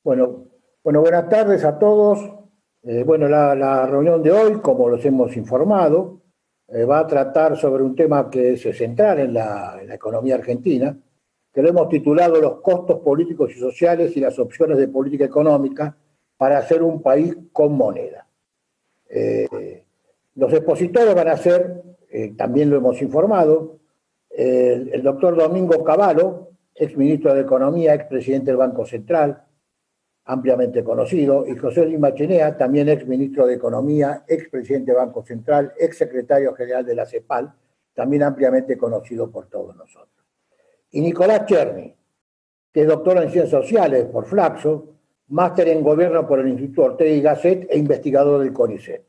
Bueno, buenas tardes a todos. La reunión de hoy, como los hemos informado, va a tratar sobre un tema que es central en la economía argentina, que lo hemos titulado Los costos políticos y sociales y las opciones de política económica para hacer un país con moneda. Los expositores van a ser, también lo hemos informado, el doctor Domingo Cavallo, exministro de Economía, expresidente del Banco Central, ampliamente conocido, y José Luis Machinea, también ex ministro de Economía, ex presidente del Banco Central, ex secretario general de la CEPAL, también ampliamente conocido por todos nosotros. Y Nicolás Cherny, que es doctor en Ciencias Sociales por Flaxo, máster en Gobierno por el Instituto Ortega y Gasset e investigador del CONICET.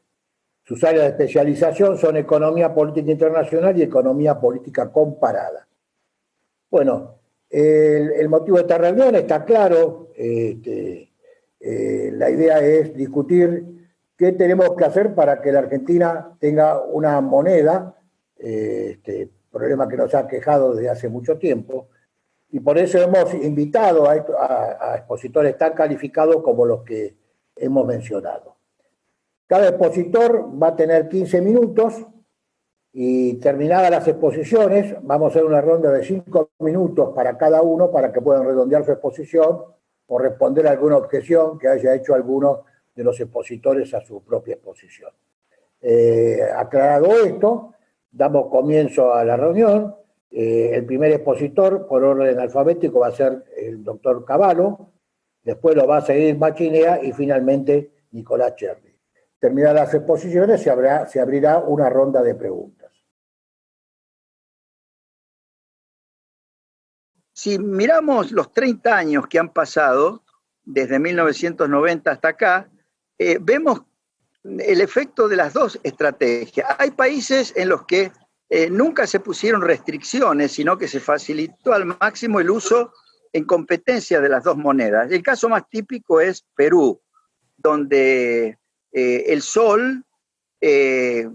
Sus áreas de especialización son Economía Política Internacional y Economía Política Comparada. Bueno, el motivo de esta reunión está claro. La idea es discutir qué tenemos que hacer para que la Argentina tenga una moneda, problema que nos ha quejado desde hace mucho tiempo, y por eso hemos invitado a expositores tan calificados como los que hemos mencionado. Cada expositor va a tener 15 minutos y terminadas las exposiciones, vamos a hacer una ronda de 5 minutos para cada uno para que puedan redondear su exposición o responder a alguna objeción que haya hecho alguno de los expositores a su propia exposición. Aclarado esto, damos comienzo a la reunión. El primer expositor, por orden alfabético, va a ser el doctor Cavallo, después lo va a seguir Machinea y finalmente Nicolás Cherny. Terminadas las exposiciones, se abrirá una ronda de preguntas. Si miramos los 30 años que han pasado, desde 1990 hasta acá, vemos el efecto de las dos estrategias. Hay países en los que nunca se pusieron restricciones, sino que se facilitó al máximo el uso en competencia de las dos monedas. El caso más típico es Perú, donde el sol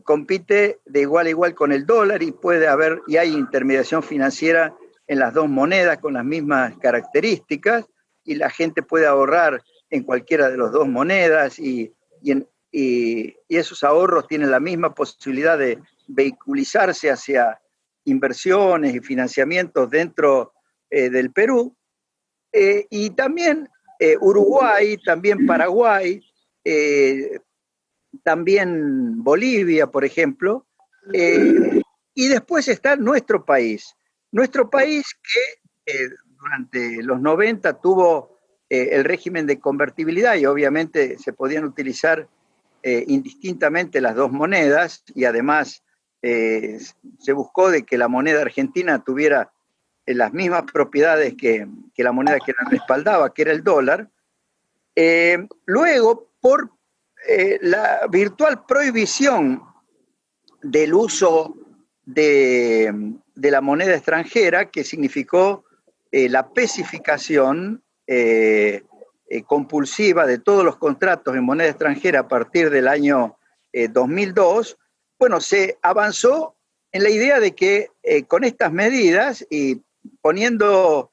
compite de igual a igual con el dólar y hay intermediación financiera en las dos monedas con las mismas características y la gente puede ahorrar en cualquiera de las dos monedas y esos ahorros tienen la misma posibilidad de vehiculizarse hacia inversiones y financiamientos dentro del Perú. Y también Uruguay, también Paraguay, también Bolivia, por ejemplo, y después está nuestro país que durante los 90 tuvo el régimen de convertibilidad y obviamente se podían utilizar indistintamente las dos monedas y además se buscó de que la moneda argentina tuviera las mismas propiedades que la moneda que la respaldaba, que era el dólar. Luego, por la virtual prohibición del uso de la moneda extranjera, que significó la pesificación compulsiva de todos los contratos en moneda extranjera a partir del año 2002, bueno, se avanzó en la idea de que con estas medidas y poniendo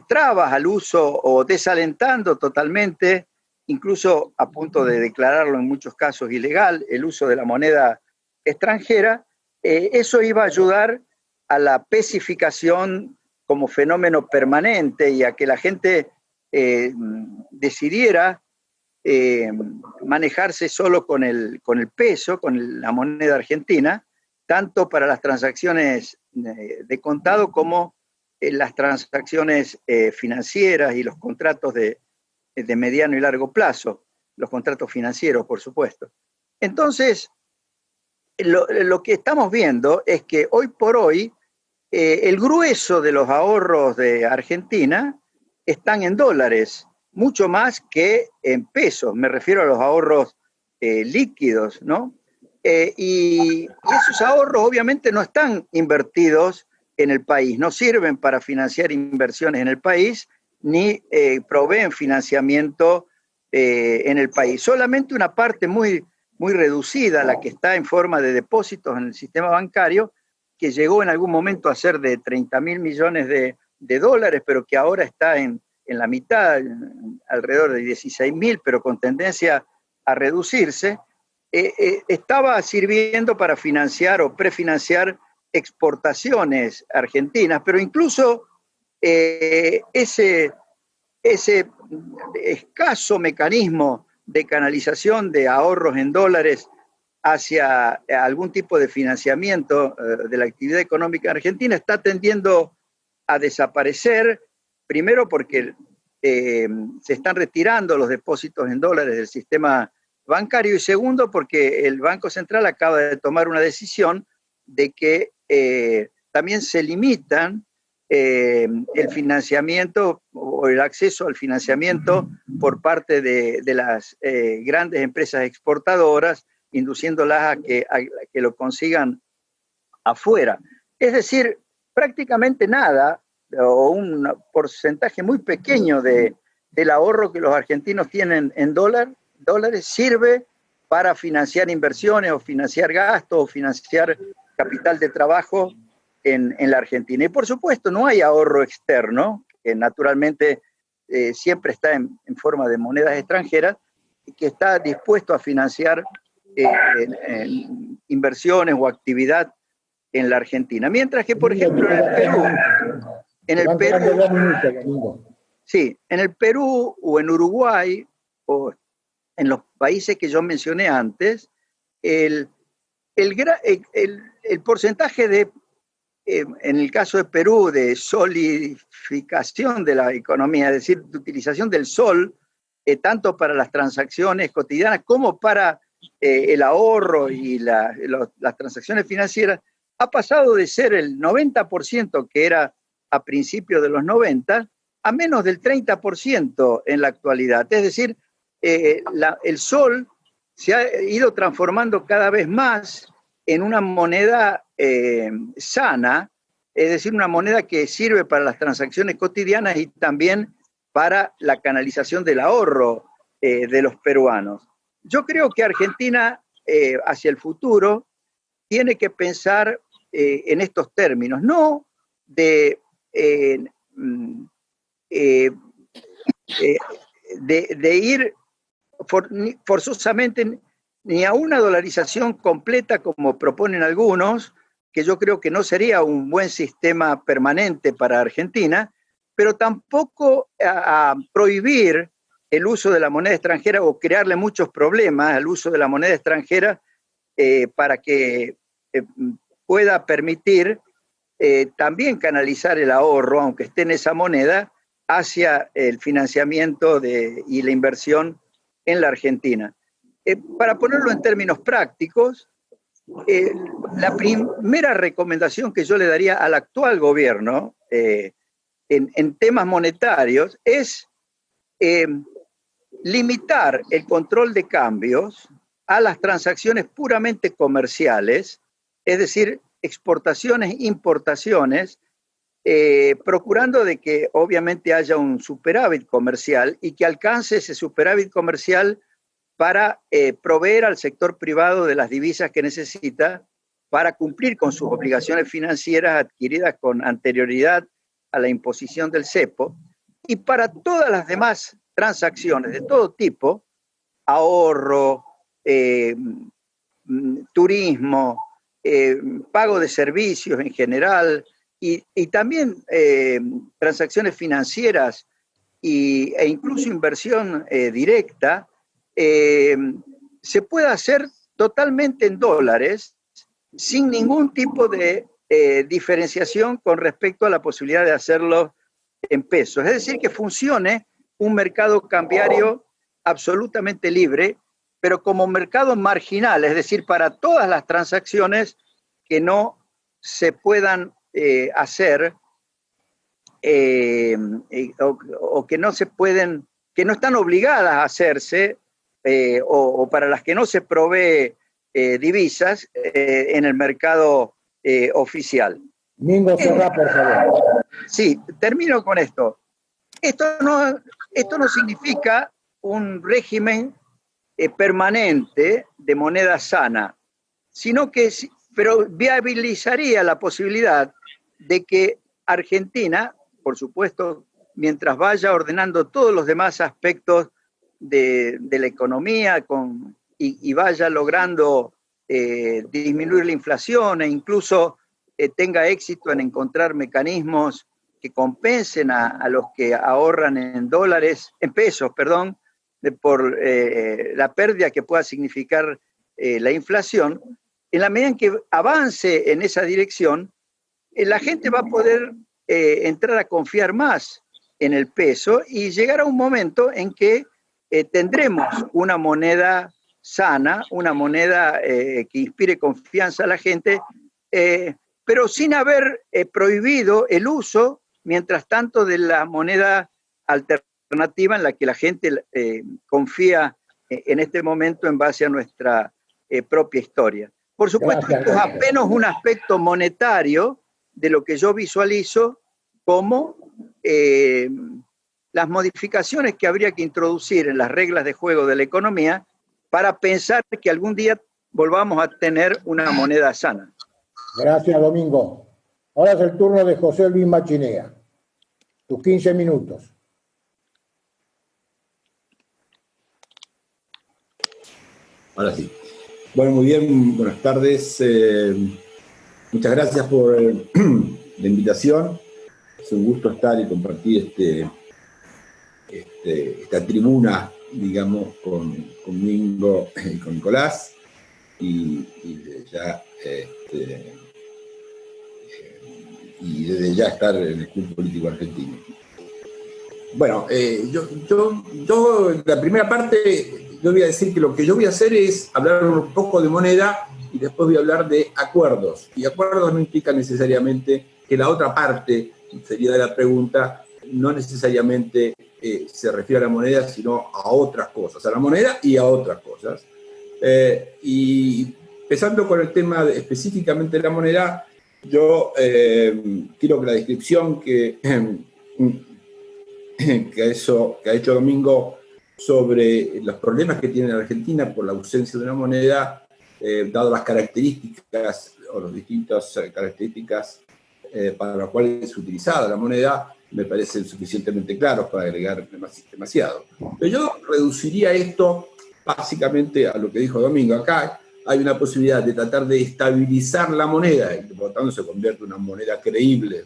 trabas al uso o desalentando totalmente, incluso a punto de declararlo en muchos casos ilegal, el uso de la moneda extranjera, eso iba a ayudar a la pesificación como fenómeno permanente y a que la gente decidiera manejarse solo con el peso, con la moneda argentina, tanto para las transacciones de contado como las transacciones financieras y los contratos de mediano y largo plazo, los contratos financieros, por supuesto. Entonces, lo que estamos viendo es que hoy por hoy el grueso de los ahorros de Argentina están en dólares, mucho más que en pesos, me refiero a los ahorros líquidos, ¿no? Y esos ahorros obviamente no están invertidos en el país, no sirven para financiar inversiones en el país, ni proveen financiamiento en el país. Solamente una parte muy reducida, la que está en forma de depósitos en el sistema bancario, que llegó en algún momento a ser de 30.000 millones de dólares, pero que ahora está en en la mitad, alrededor de 16.000, pero con tendencia a reducirse, estaba sirviendo para financiar o prefinanciar exportaciones argentinas, pero incluso ese escaso mecanismo de canalización de ahorros en dólares hacia algún tipo de financiamiento de la actividad económica argentina está tendiendo a desaparecer, primero porque se están retirando los depósitos en dólares del sistema bancario y segundo porque el Banco Central acaba de tomar una decisión de que también se limitan el financiamiento o el acceso al financiamiento por parte de las grandes empresas exportadoras, induciéndolas a que lo consigan afuera. Es decir, prácticamente nada o un porcentaje muy pequeño del ahorro que los argentinos tienen en dólares sirve para financiar inversiones o financiar gastos o financiar capital de trabajo en la Argentina. Y por supuesto no hay ahorro externo, que naturalmente siempre está en forma de monedas extranjeras, y que está dispuesto a financiar inversiones o actividad en la Argentina. Mientras que, por ejemplo, en el Perú o en Uruguay o en los países que yo mencioné antes, el porcentaje de, en el caso de Perú, de solidificación de la economía, es decir, de utilización del sol, tanto para las transacciones cotidianas como para el ahorro y las transacciones financieras, ha pasado de ser el 90% que era a principios de los 90 a menos del 30% en la actualidad. Es decir, el sol se ha ido transformando cada vez más en una moneda sana, es decir, una moneda que sirve para las transacciones cotidianas y también para la canalización del ahorro de los peruanos. Yo creo que Argentina, hacia el futuro, tiene que pensar en estos términos, no de ir forzosamente ni a una dolarización completa como proponen algunos, que yo creo que no sería un buen sistema permanente para Argentina, pero tampoco a prohibir el uso de la moneda extranjera o crearle muchos problemas al uso de la moneda extranjera para que pueda permitir también canalizar el ahorro, aunque esté en esa moneda, hacia el financiamiento y la inversión en la Argentina. Para ponerlo en términos prácticos, la primera recomendación que yo le daría al actual gobierno en temas monetarios es limitar el control de cambios a las transacciones puramente comerciales, es decir, exportaciones, importaciones, procurando de que obviamente haya un superávit comercial y que alcance ese superávit comercial para proveer al sector privado de las divisas que necesita para cumplir con sus obligaciones financieras adquiridas con anterioridad a la imposición del cepo, y para todas las demás transacciones de todo tipo, ahorro, turismo, pago de servicios en general, y también transacciones financieras e incluso inversión directa, se puede hacer totalmente en dólares sin ningún tipo de diferenciación con respecto a la posibilidad de hacerlo en pesos. Es decir, que funcione un mercado cambiario absolutamente libre, pero como mercado marginal, es decir, para todas las transacciones que no se puedan hacer o que no se pueden, que no están obligadas a hacerse o para las que no se provee divisas en el mercado oficial. Mingo, cerrá, por favor. Sí, termino con esto. Esto no significa un régimen permanente de moneda sana, sino que pero viabilizaría la posibilidad de que Argentina, por supuesto, mientras vaya ordenando todos los demás aspectos de la economía y vaya logrando disminuir la inflación e incluso tenga éxito en encontrar mecanismos que compensen a los que ahorran en pesos, perdón, por la pérdida que pueda significar la inflación. En la medida en que avance en esa dirección, la gente va a poder entrar a confiar más en el peso y llegar a un momento en que tendremos una moneda sana, una moneda que inspire confianza a la gente, pero sin haber prohibido el uso, mientras tanto, de la moneda alternativa en la que la gente confía en este momento en base a nuestra propia historia. Por supuesto, esto es apenas un aspecto monetario de lo que yo visualizo como las modificaciones que habría que introducir en las reglas de juego de la economía para pensar que algún día volvamos a tener una moneda sana. Gracias, Domingo. Ahora es el turno de José Luis Machinea. Tus 15 minutos. Ahora sí. Bueno, muy bien, buenas tardes. Muchas gracias por la invitación. Es un gusto estar y compartir esta tribuna, digamos, con Domingo y con Nicolás, y desde ya estar en el club político argentino. Bueno, yo la primera parte, yo voy a decir que lo que yo voy a hacer es hablar un poco de moneda y después voy a hablar de acuerdos. Y acuerdos no implica necesariamente que la otra parte, sería de la pregunta, no necesariamente se refiere a la moneda, sino a otras cosas, a la moneda y a otras cosas. Y empezando con el tema específicamente de la moneda, yo quiero que la descripción que ha hecho Domingo sobre los problemas que tiene la Argentina por la ausencia de una moneda, dado las características o las distintas características para las cuales es utilizada la moneda, me parecen suficientemente claros para agregar demasiado. Pero yo reduciría esto básicamente a lo que dijo Domingo. Acá hay una posibilidad de tratar de estabilizar la moneda y por lo tanto se convierte en una moneda creíble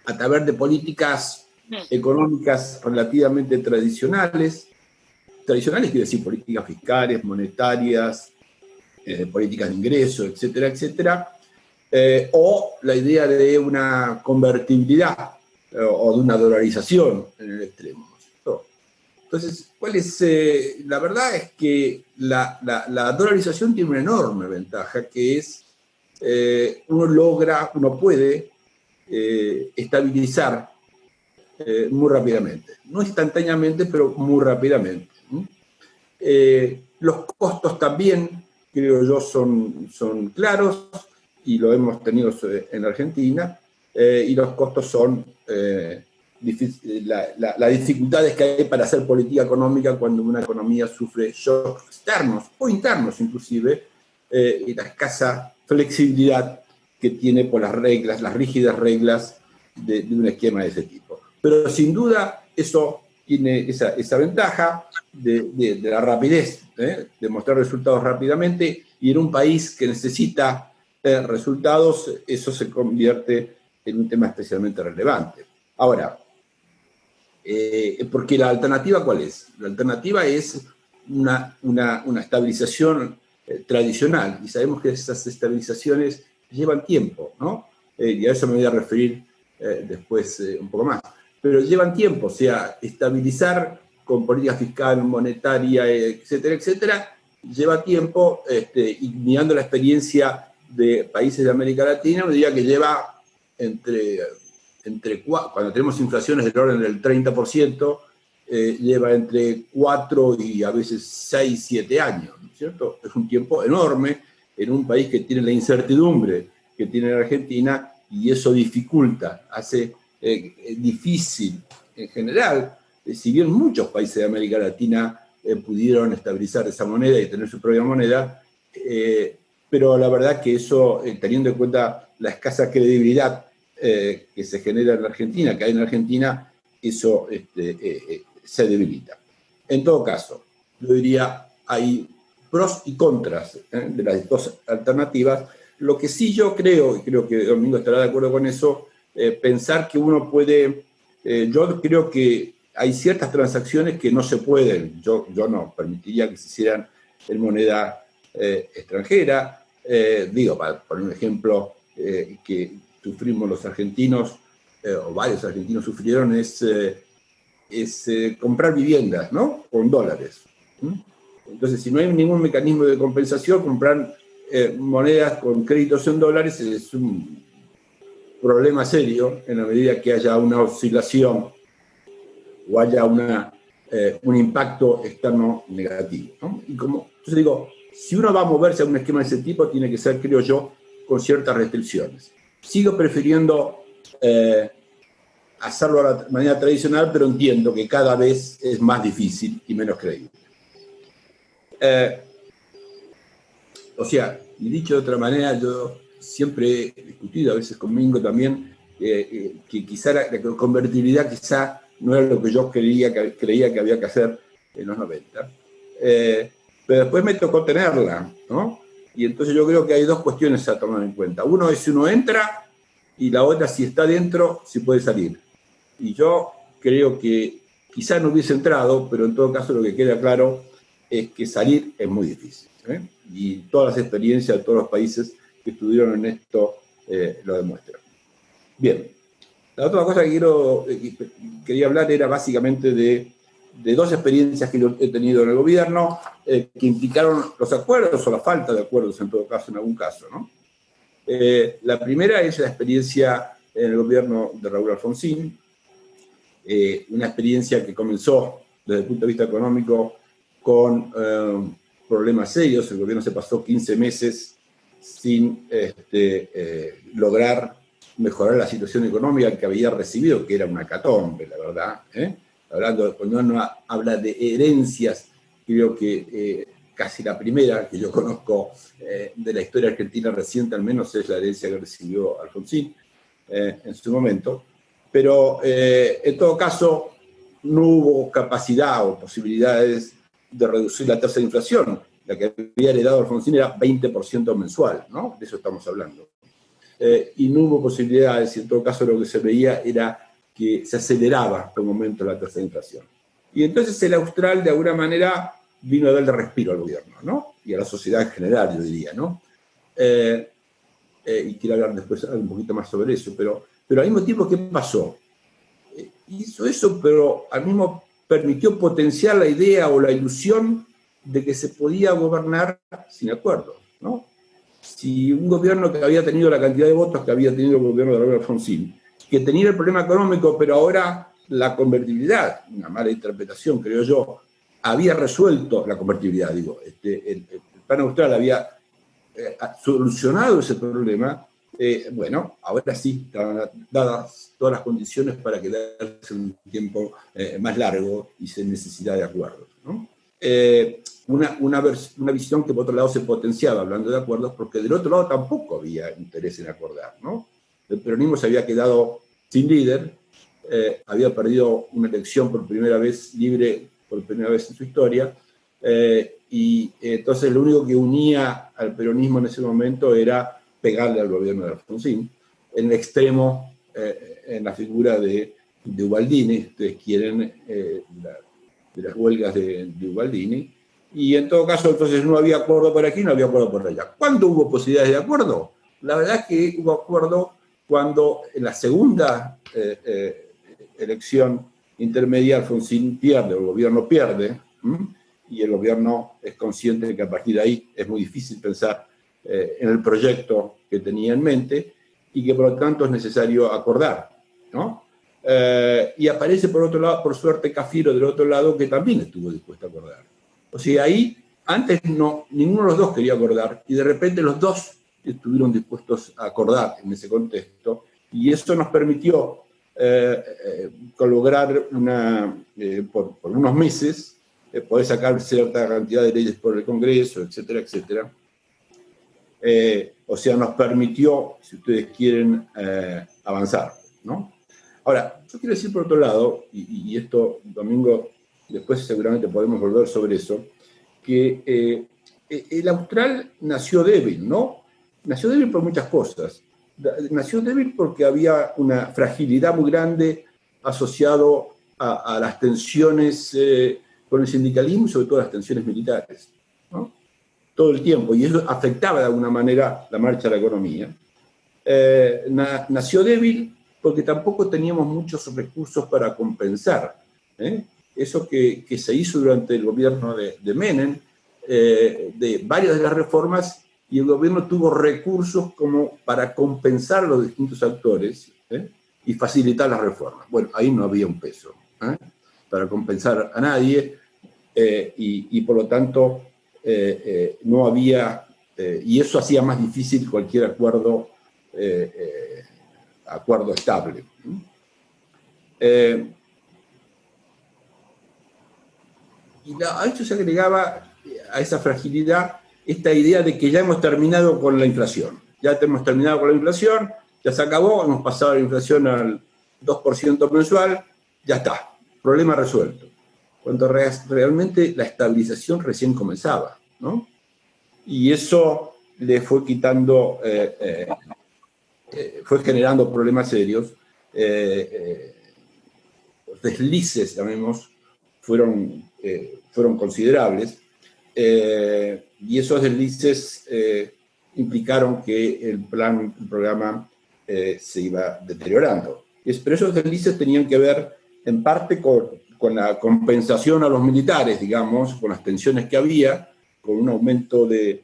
a través de políticas económicas relativamente tradicionales quiere decir políticas fiscales, monetarias, políticas de ingreso, etcétera, etcétera, o la idea de una convertibilidad o de una dolarización en el extremo. Entonces, la verdad es que la dolarización tiene una enorme ventaja, que es uno puede estabilizar muy rápidamente. No instantáneamente, pero muy rápidamente. Los costos también, creo yo, son claros y lo hemos tenido en Argentina, y los costos son las dificultades que hay para hacer política económica cuando una economía sufre shocks externos o internos inclusive, y la escasa flexibilidad que tiene por las rígidas reglas de un esquema de ese tipo. Pero sin duda eso tiene esa ventaja de la rapidez, de mostrar resultados rápidamente, y en un país que necesita resultados, eso se convierte en un tema especialmente relevante. Ahora, porque la alternativa, ¿cuál es? La alternativa es una estabilización tradicional, y sabemos que esas estabilizaciones llevan tiempo, ¿no? Y a eso me voy a referir después un poco más. Pero llevan tiempo, o sea, estabilizar con política fiscal, monetaria, etcétera, etcétera, lleva tiempo, y mirando la experiencia de países de América Latina, me diría que lleva cuando tenemos inflaciones del orden del 30%, lleva entre 4 y a veces 6, 7 años, ¿no es cierto? Es un tiempo enorme en un país que tiene la incertidumbre que tiene la Argentina, y eso dificulta, hace difícil en general, si bien muchos países de América Latina pudieron estabilizar esa moneda y tener su propia moneda, pero la verdad que eso, teniendo en cuenta la escasa credibilidad que se genera en la Argentina, que hay en la Argentina, eso se debilita. En todo caso, yo diría, hay pros y contras de las dos alternativas. Lo que sí yo creo, y creo que Domingo estará de acuerdo con eso, pensar que uno puede, yo creo que hay ciertas transacciones que no se pueden, yo no permitiría que se hicieran en moneda extranjera. Digo, para poner un ejemplo que sufrimos los argentinos, o varios argentinos sufrieron, es comprar viviendas, ¿no? Con dólares. Entonces, si no hay ningún mecanismo de compensación, comprar monedas con créditos en dólares es un problema serio en la medida que haya una oscilación o haya un impacto externo negativo, ¿no? Y entonces digo, si uno va a moverse a un esquema de ese tipo, tiene que ser, creo yo, con ciertas restricciones. Sigo prefiriendo hacerlo a la manera tradicional, pero entiendo que cada vez es más difícil y menos creíble. O sea, y dicho de otra manera, yo siempre he discutido a veces conmigo también que quizá la convertibilidad quizá no era lo que yo creía que había que hacer en los 90. Pero después me tocó tenerla, ¿no? Y entonces yo creo que hay dos cuestiones a tomar en cuenta. Uno es si uno entra y la otra, si está dentro, si puede salir. Y yo creo que quizá no hubiese entrado, pero en todo caso lo que queda claro es que salir es muy difícil, ¿eh? Y todas las experiencias de todos los países que estuvieron en esto lo demuestran. Bien, la otra cosa que quería hablar era básicamente de dos experiencias que yo he tenido en el gobierno que implicaron los acuerdos o la falta de acuerdos en todo caso, en algún caso, ¿no? La primera es la experiencia en el gobierno de Raúl Alfonsín, una experiencia que comenzó desde el punto de vista económico con problemas serios. El gobierno se pasó 15 meses sin lograr mejorar la situación económica que había recibido, que era una hecatombe, la verdad. Cuando uno habla de herencias, creo que casi la primera que yo conozco de la historia argentina reciente, al menos, es la herencia que recibió Alfonsín en su momento. Pero en todo caso, no hubo capacidad o posibilidades de reducir la tasa de inflación. La que había heredado Alfonsín era 20% mensual, ¿no? De eso estamos hablando. Y no hubo posibilidades, y en todo caso lo que se veía era que se aceleraba por un momento la tasa de inflación. Y entonces el austral, de alguna manera, vino a darle respiro al gobierno, ¿no? Y a la sociedad en general, yo diría, ¿no? Y quiero hablar después un poquito más sobre eso, pero al mismo tiempo, ¿qué pasó? Hizo eso, pero al mismo permitió potenciar la idea o la ilusión de que se podía gobernar sin acuerdo, ¿no? Si un gobierno que había tenido la cantidad de votos que había tenido el gobierno de Raúl Alfonsín, que tenía el problema económico, pero ahora la convertibilidad, una mala interpretación, creo yo, había resuelto la convertibilidad, digo, el plan austral había solucionado ese problema. Bueno, ahora sí, dadas todas las condiciones para quedarse un tiempo más largo y sin necesidad de acuerdos, ¿no? Una visión que por otro lado se potenciaba hablando de acuerdos, porque del otro lado tampoco había interés en acordar, ¿no? El peronismo se había quedado sin líder, había perdido una elección por primera vez libre, por primera vez en su historia, y entonces lo único que unía al peronismo en ese momento era pegarle al gobierno de Alfonsín, en el extremo, en la figura de Ubaldini, ustedes quieren, de las huelgas de Ubaldini, y en todo caso entonces no había acuerdo por aquí, no había acuerdo por allá. ¿Cuándo hubo posibilidades de acuerdo? La verdad es que hubo acuerdo cuando en la segunda elección intermedia Alfonsín pierde, el gobierno pierde, y el gobierno es consciente de que a partir de ahí es muy difícil pensar en el proyecto que tenía en mente y que por lo tanto es necesario acordar, ¿no? Y aparece por otro lado, por suerte, Cafiero del otro lado, que también estuvo dispuesto a acordar. O sea, ahí antes ninguno de los dos quería acordar y de repente los dos estuvieron dispuestos a acordar en ese contexto, y eso nos permitió lograr por unos meses poder sacar cierta cantidad de leyes por el Congreso, etcétera, etcétera. O sea, nos permitió, si ustedes quieren, avanzar, ¿no? Ahora, yo quiero decir por otro lado, y esto, Domingo, después seguramente podemos volver sobre eso, que el Austral nació débil, ¿no? Nació débil por muchas cosas. Nació débil porque había una fragilidad muy grande asociado a las tensiones con el sindicalismo y sobre todo las tensiones militares, ¿no? Todo el tiempo, y eso afectaba de alguna manera la marcha de la economía. Nació débil porque tampoco teníamos muchos recursos para compensar, ¿eh? Eso que se hizo durante el gobierno de Menem, de varias de las reformas, y el gobierno tuvo recursos como para compensar a los distintos actores, y facilitar las reformas. Bueno, ahí no había un peso para compensar a nadie, y por lo tanto no había, y eso hacía más difícil cualquier acuerdo estable. Y a esto se agregaba, a esa fragilidad, esta idea de que ya hemos terminado con la inflación. Ya hemos terminado con la inflación, ya se acabó, hemos pasado la inflación al 2% mensual, ya está, problema resuelto. Cuando realmente la estabilización recién comenzaba, ¿no? Y eso le fue quitando, fue generando problemas serios. Los deslices, llamemos, fueron considerables, y esos deslices implicaron que el programa se iba deteriorando. Pero esos deslices tenían que ver en parte con la compensación a los militares, digamos, con las tensiones que había, con un aumento de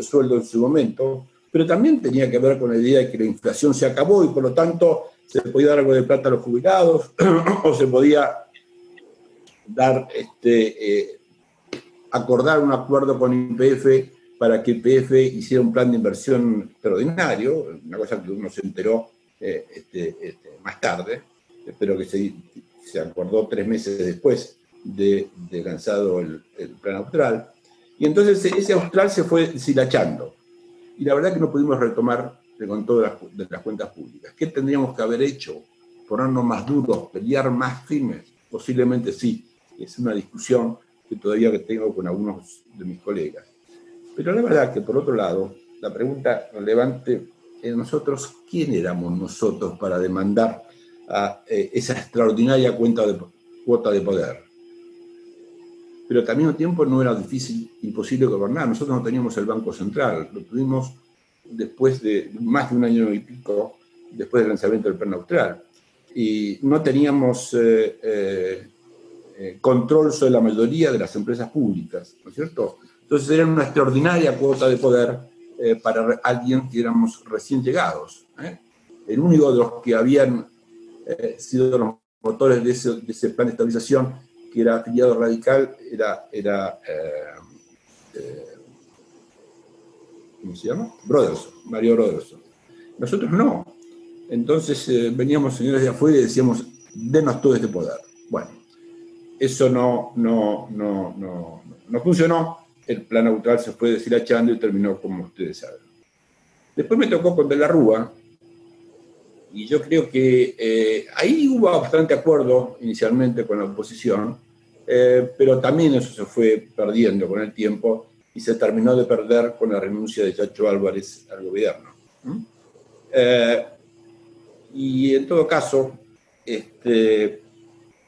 sueldo en su momento, pero también tenía que ver con la idea de que la inflación se acabó y por lo tanto se podía dar algo de plata a los jubilados o se podía dar, acordar un acuerdo con YPF para que YPF hiciera un plan de inversión extraordinario, una cosa que uno se enteró más tarde, pero que se acordó 3 meses después de lanzado el plan Austral. Y entonces ese Austral se fue deshilachando. Y la verdad que no pudimos retomar con todas las cuentas públicas. ¿Qué tendríamos que haber hecho? ¿Ponernos más duros? ¿Pelear más firmes? Posiblemente sí. Es una discusión que todavía tengo con algunos de mis colegas. Pero la verdad que, por otro lado, la pregunta relevante es nosotros, ¿quién éramos nosotros para demandar a esa extraordinaria cuota de poder? Pero también al tiempo no era imposible gobernar. Nosotros no teníamos el Banco Central, lo tuvimos después de más de un año y pico, después del lanzamiento del plan Austral. Y no teníamos control sobre la mayoría de las empresas públicas, ¿no es cierto? Entonces era una extraordinaria cuota de poder para alguien que éramos recién llegados. El único de los que habían sido los motores de ese plan de estabilización, que era afiliado radical, era ¿cómo se llama? Broderson, Mario Broderson. Nosotros no. Entonces veníamos señores de afuera y decíamos, denos todo este poder. Bueno, eso no funcionó. El plan Austral se fue deshilachando y terminó como ustedes saben. Después me tocó con De la Rúa, y yo creo que ahí hubo bastante acuerdo inicialmente con la oposición, pero también eso se fue perdiendo con el tiempo y se terminó de perder con la renuncia de Chacho Álvarez al gobierno. Y en todo caso,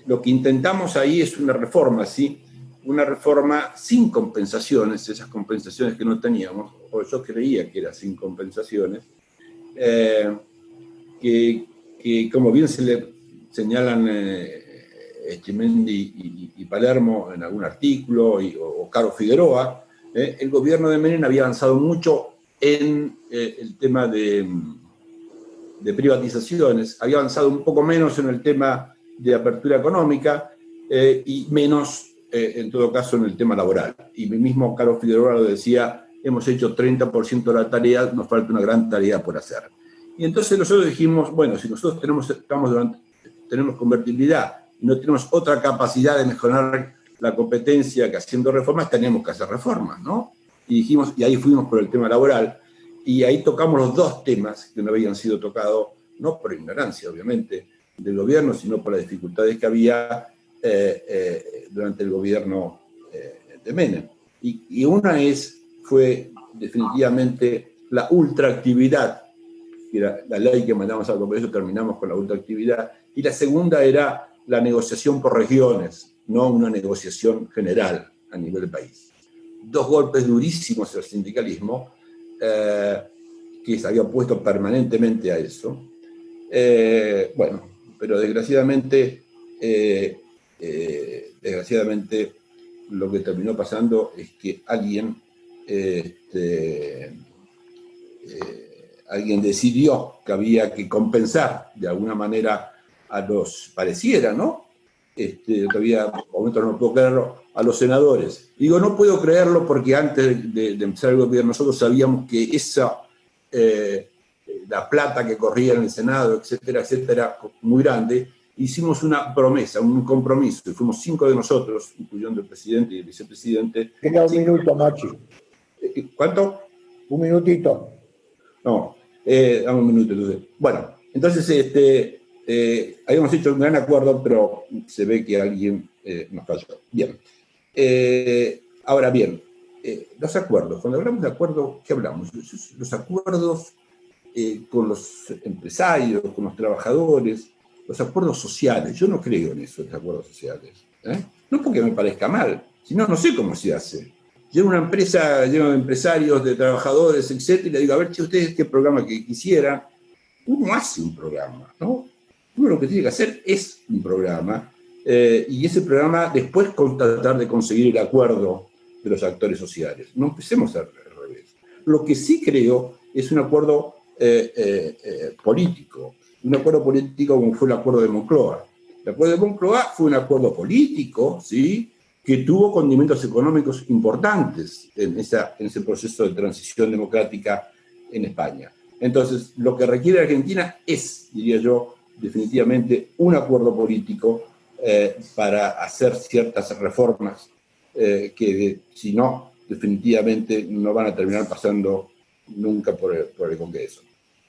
lo que intentamos ahí es una reforma, ¿sí? Una reforma sin compensaciones, esas compensaciones que no teníamos, o yo creía que era sin compensaciones, que como bien se le señalan Echemendi y Palermo en algún artículo, o Caro Figueroa, el gobierno de Menem había avanzado mucho en el tema de privatizaciones, había avanzado un poco menos en el tema de apertura económica y menos, en todo caso, en el tema laboral. Y mismo Caro Figueroa lo decía, hemos hecho 30% de la tarea, nos falta una gran tarea por hacer. Y entonces nosotros dijimos, bueno, si nosotros tenemos convertibilidad y no tenemos otra capacidad de mejorar la competencia que haciendo reformas, tenemos que hacer reformas, ¿no? Y dijimos, y ahí fuimos por el tema laboral, y ahí tocamos los dos temas que no habían sido tocados, no por ignorancia, obviamente, del gobierno, sino por las dificultades que había durante el gobierno de Menem. Y una fue definitivamente la ultraactividad, que era la ley que mandamos al Congreso, terminamos con la ultraactividad, y la segunda era la negociación por regiones, no una negociación general a nivel del país. Dos golpes durísimos al sindicalismo, que se había opuesto permanentemente a eso. Bueno, pero desgraciadamente lo que terminó pasando es que alguien decidió que había que compensar de alguna manera a los, pareciera, ¿no? Todavía, por momentos no puedo creerlo, a los senadores. Digo, no puedo creerlo porque antes de empezar el gobierno nosotros sabíamos que la plata que corría en el Senado, etcétera, etcétera, muy grande. Hicimos una promesa, un compromiso, y fuimos 5 de nosotros, incluyendo el presidente y el vicepresidente. Queda un minuto, Machi. ¿Cuánto? Un minutito. No, dame un minuto. Entonces. Bueno, entonces habíamos hecho un gran acuerdo, pero se ve que alguien nos falló. Bien. Ahora bien, los acuerdos. Cuando hablamos de acuerdos, ¿qué hablamos? Los acuerdos con los empresarios, con los trabajadores, los acuerdos sociales. Yo no creo en eso, los acuerdos sociales. No porque me parezca mal, sino no sé cómo se hace. Llego a una empresa llena de empresarios, de trabajadores, etc., y le digo, a ver, si ustedes qué programa que quisieran. Uno hace un programa, ¿no? Uno lo que tiene que hacer es un programa, y ese programa después tratar de conseguir el acuerdo de los actores sociales. No empecemos al revés. Lo que sí creo es un acuerdo político. Un acuerdo político como fue el acuerdo de Moncloa. El acuerdo de Moncloa fue un acuerdo político, ¿sí?, que tuvo condimentos económicos importantes en ese proceso de transición democrática en España. Entonces, lo que requiere Argentina es, diría yo, definitivamente un acuerdo político para hacer ciertas reformas que, si no, definitivamente no van a terminar pasando nunca por el Congreso.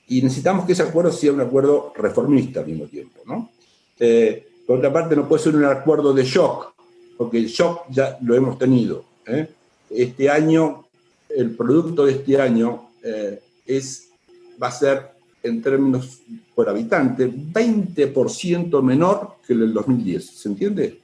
Y necesitamos que ese acuerdo sea un acuerdo reformista al mismo tiempo, ¿no? Por otra parte, no puede ser un acuerdo de shock, porque el shock ya lo hemos tenido. Este año, el producto de este año va a ser, en términos por habitante, 20% menor que el del 2010. ¿Se entiende?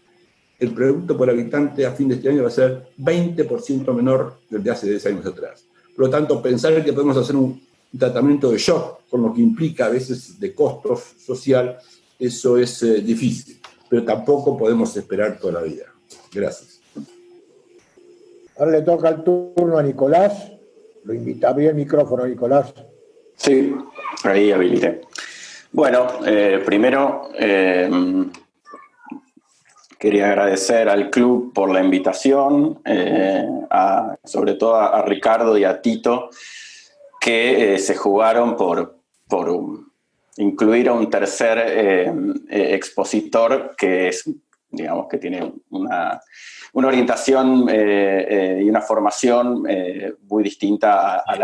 El producto por habitante a fin de este año va a ser 20% menor del de hace 10 años atrás. Por lo tanto, pensar que podemos hacer un tratamiento de shock, con lo que implica a veces de costo social, eso es difícil. Pero tampoco podemos esperar toda la vida. Gracias. Ahora le toca el turno a Nicolás. Lo invita. Abrí el micrófono, Nicolás. Sí, ahí habilité. Bueno, primero quería agradecer al club por la invitación, sobre todo a Ricardo y a Tito, que se jugaron por incluir a un tercer expositor que es, digamos, que tiene una orientación y una formación muy distinta a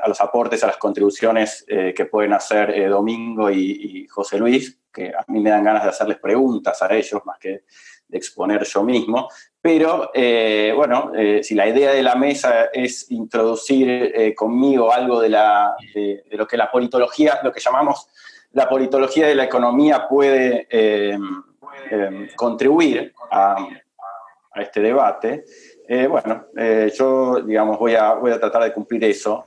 los aportes, a las contribuciones que pueden hacer Domingo y José Luis, que a mí me dan ganas de hacerles preguntas a ellos más que de exponer yo mismo. Pero, si la idea de la mesa es introducir conmigo algo de lo que la politología, lo que llamamos la politología de la economía puede contribuir a este debate, yo, digamos, voy a tratar de cumplir eso.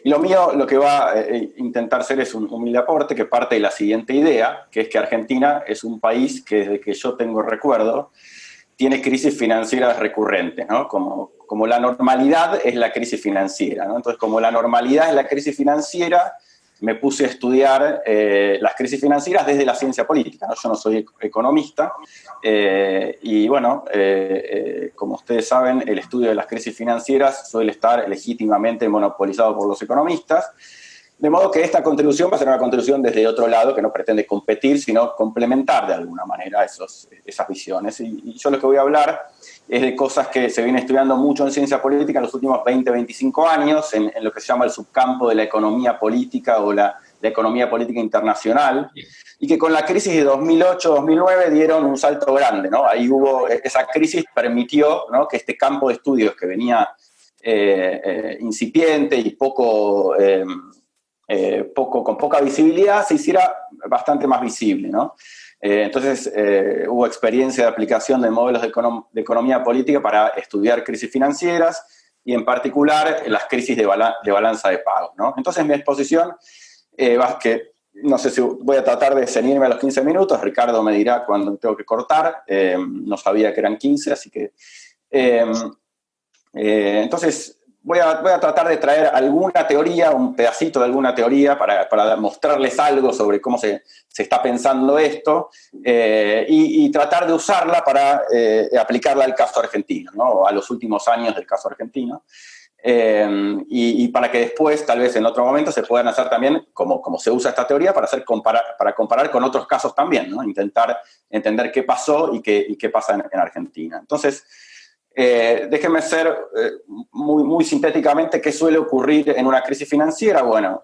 Y lo mío, lo que va a intentar ser es un humilde aporte que parte de la siguiente idea, que es que Argentina es un país que desde que yo tengo recuerdo tiene crisis financieras recurrentes, ¿no? Como la normalidad es la crisis financiera, ¿no? Entonces, como la normalidad es la crisis financiera, me puse a estudiar las crisis financieras desde la ciencia política, ¿no? Yo no soy economista, como ustedes saben, el estudio de las crisis financieras suele estar legítimamente monopolizado por los economistas, de modo que esta contribución va a ser una contribución desde otro lado que no pretende competir, sino complementar de alguna manera esas visiones. Y yo lo que voy a hablar es de cosas que se viene estudiando mucho en ciencia política en los últimos 20, 25 años, en lo que se llama el subcampo de la economía política o la la economía política internacional, y que con la crisis de 2008-2009 dieron un salto grande, ¿no? Ahí esa crisis permitió, ¿no?, que este campo de estudios que venía incipiente y con poca visibilidad se hiciera bastante más visible, ¿no? Entonces hubo experiencia de aplicación de modelos de economía política para estudiar crisis financieras y en particular las crisis de balanza de pagos, ¿no? Entonces mi exposición que no sé si voy a tratar de ceñirme a los 15 minutos, Ricardo me dirá cuándo tengo que cortar, no sabía que eran 15, así que... entonces voy a tratar de traer alguna teoría, un pedacito de alguna teoría para mostrarles algo sobre cómo se está pensando esto y tratar de usarla para aplicarla al caso argentino, ¿no? A los últimos años del caso argentino. Y para que después, tal vez en otro momento, se puedan hacer también, como se usa esta teoría, para comparar con otros casos también, ¿no? Intentar entender qué pasó y qué pasa en Argentina. Entonces, déjenme ser muy sintéticamente qué suele ocurrir en una crisis financiera. Bueno,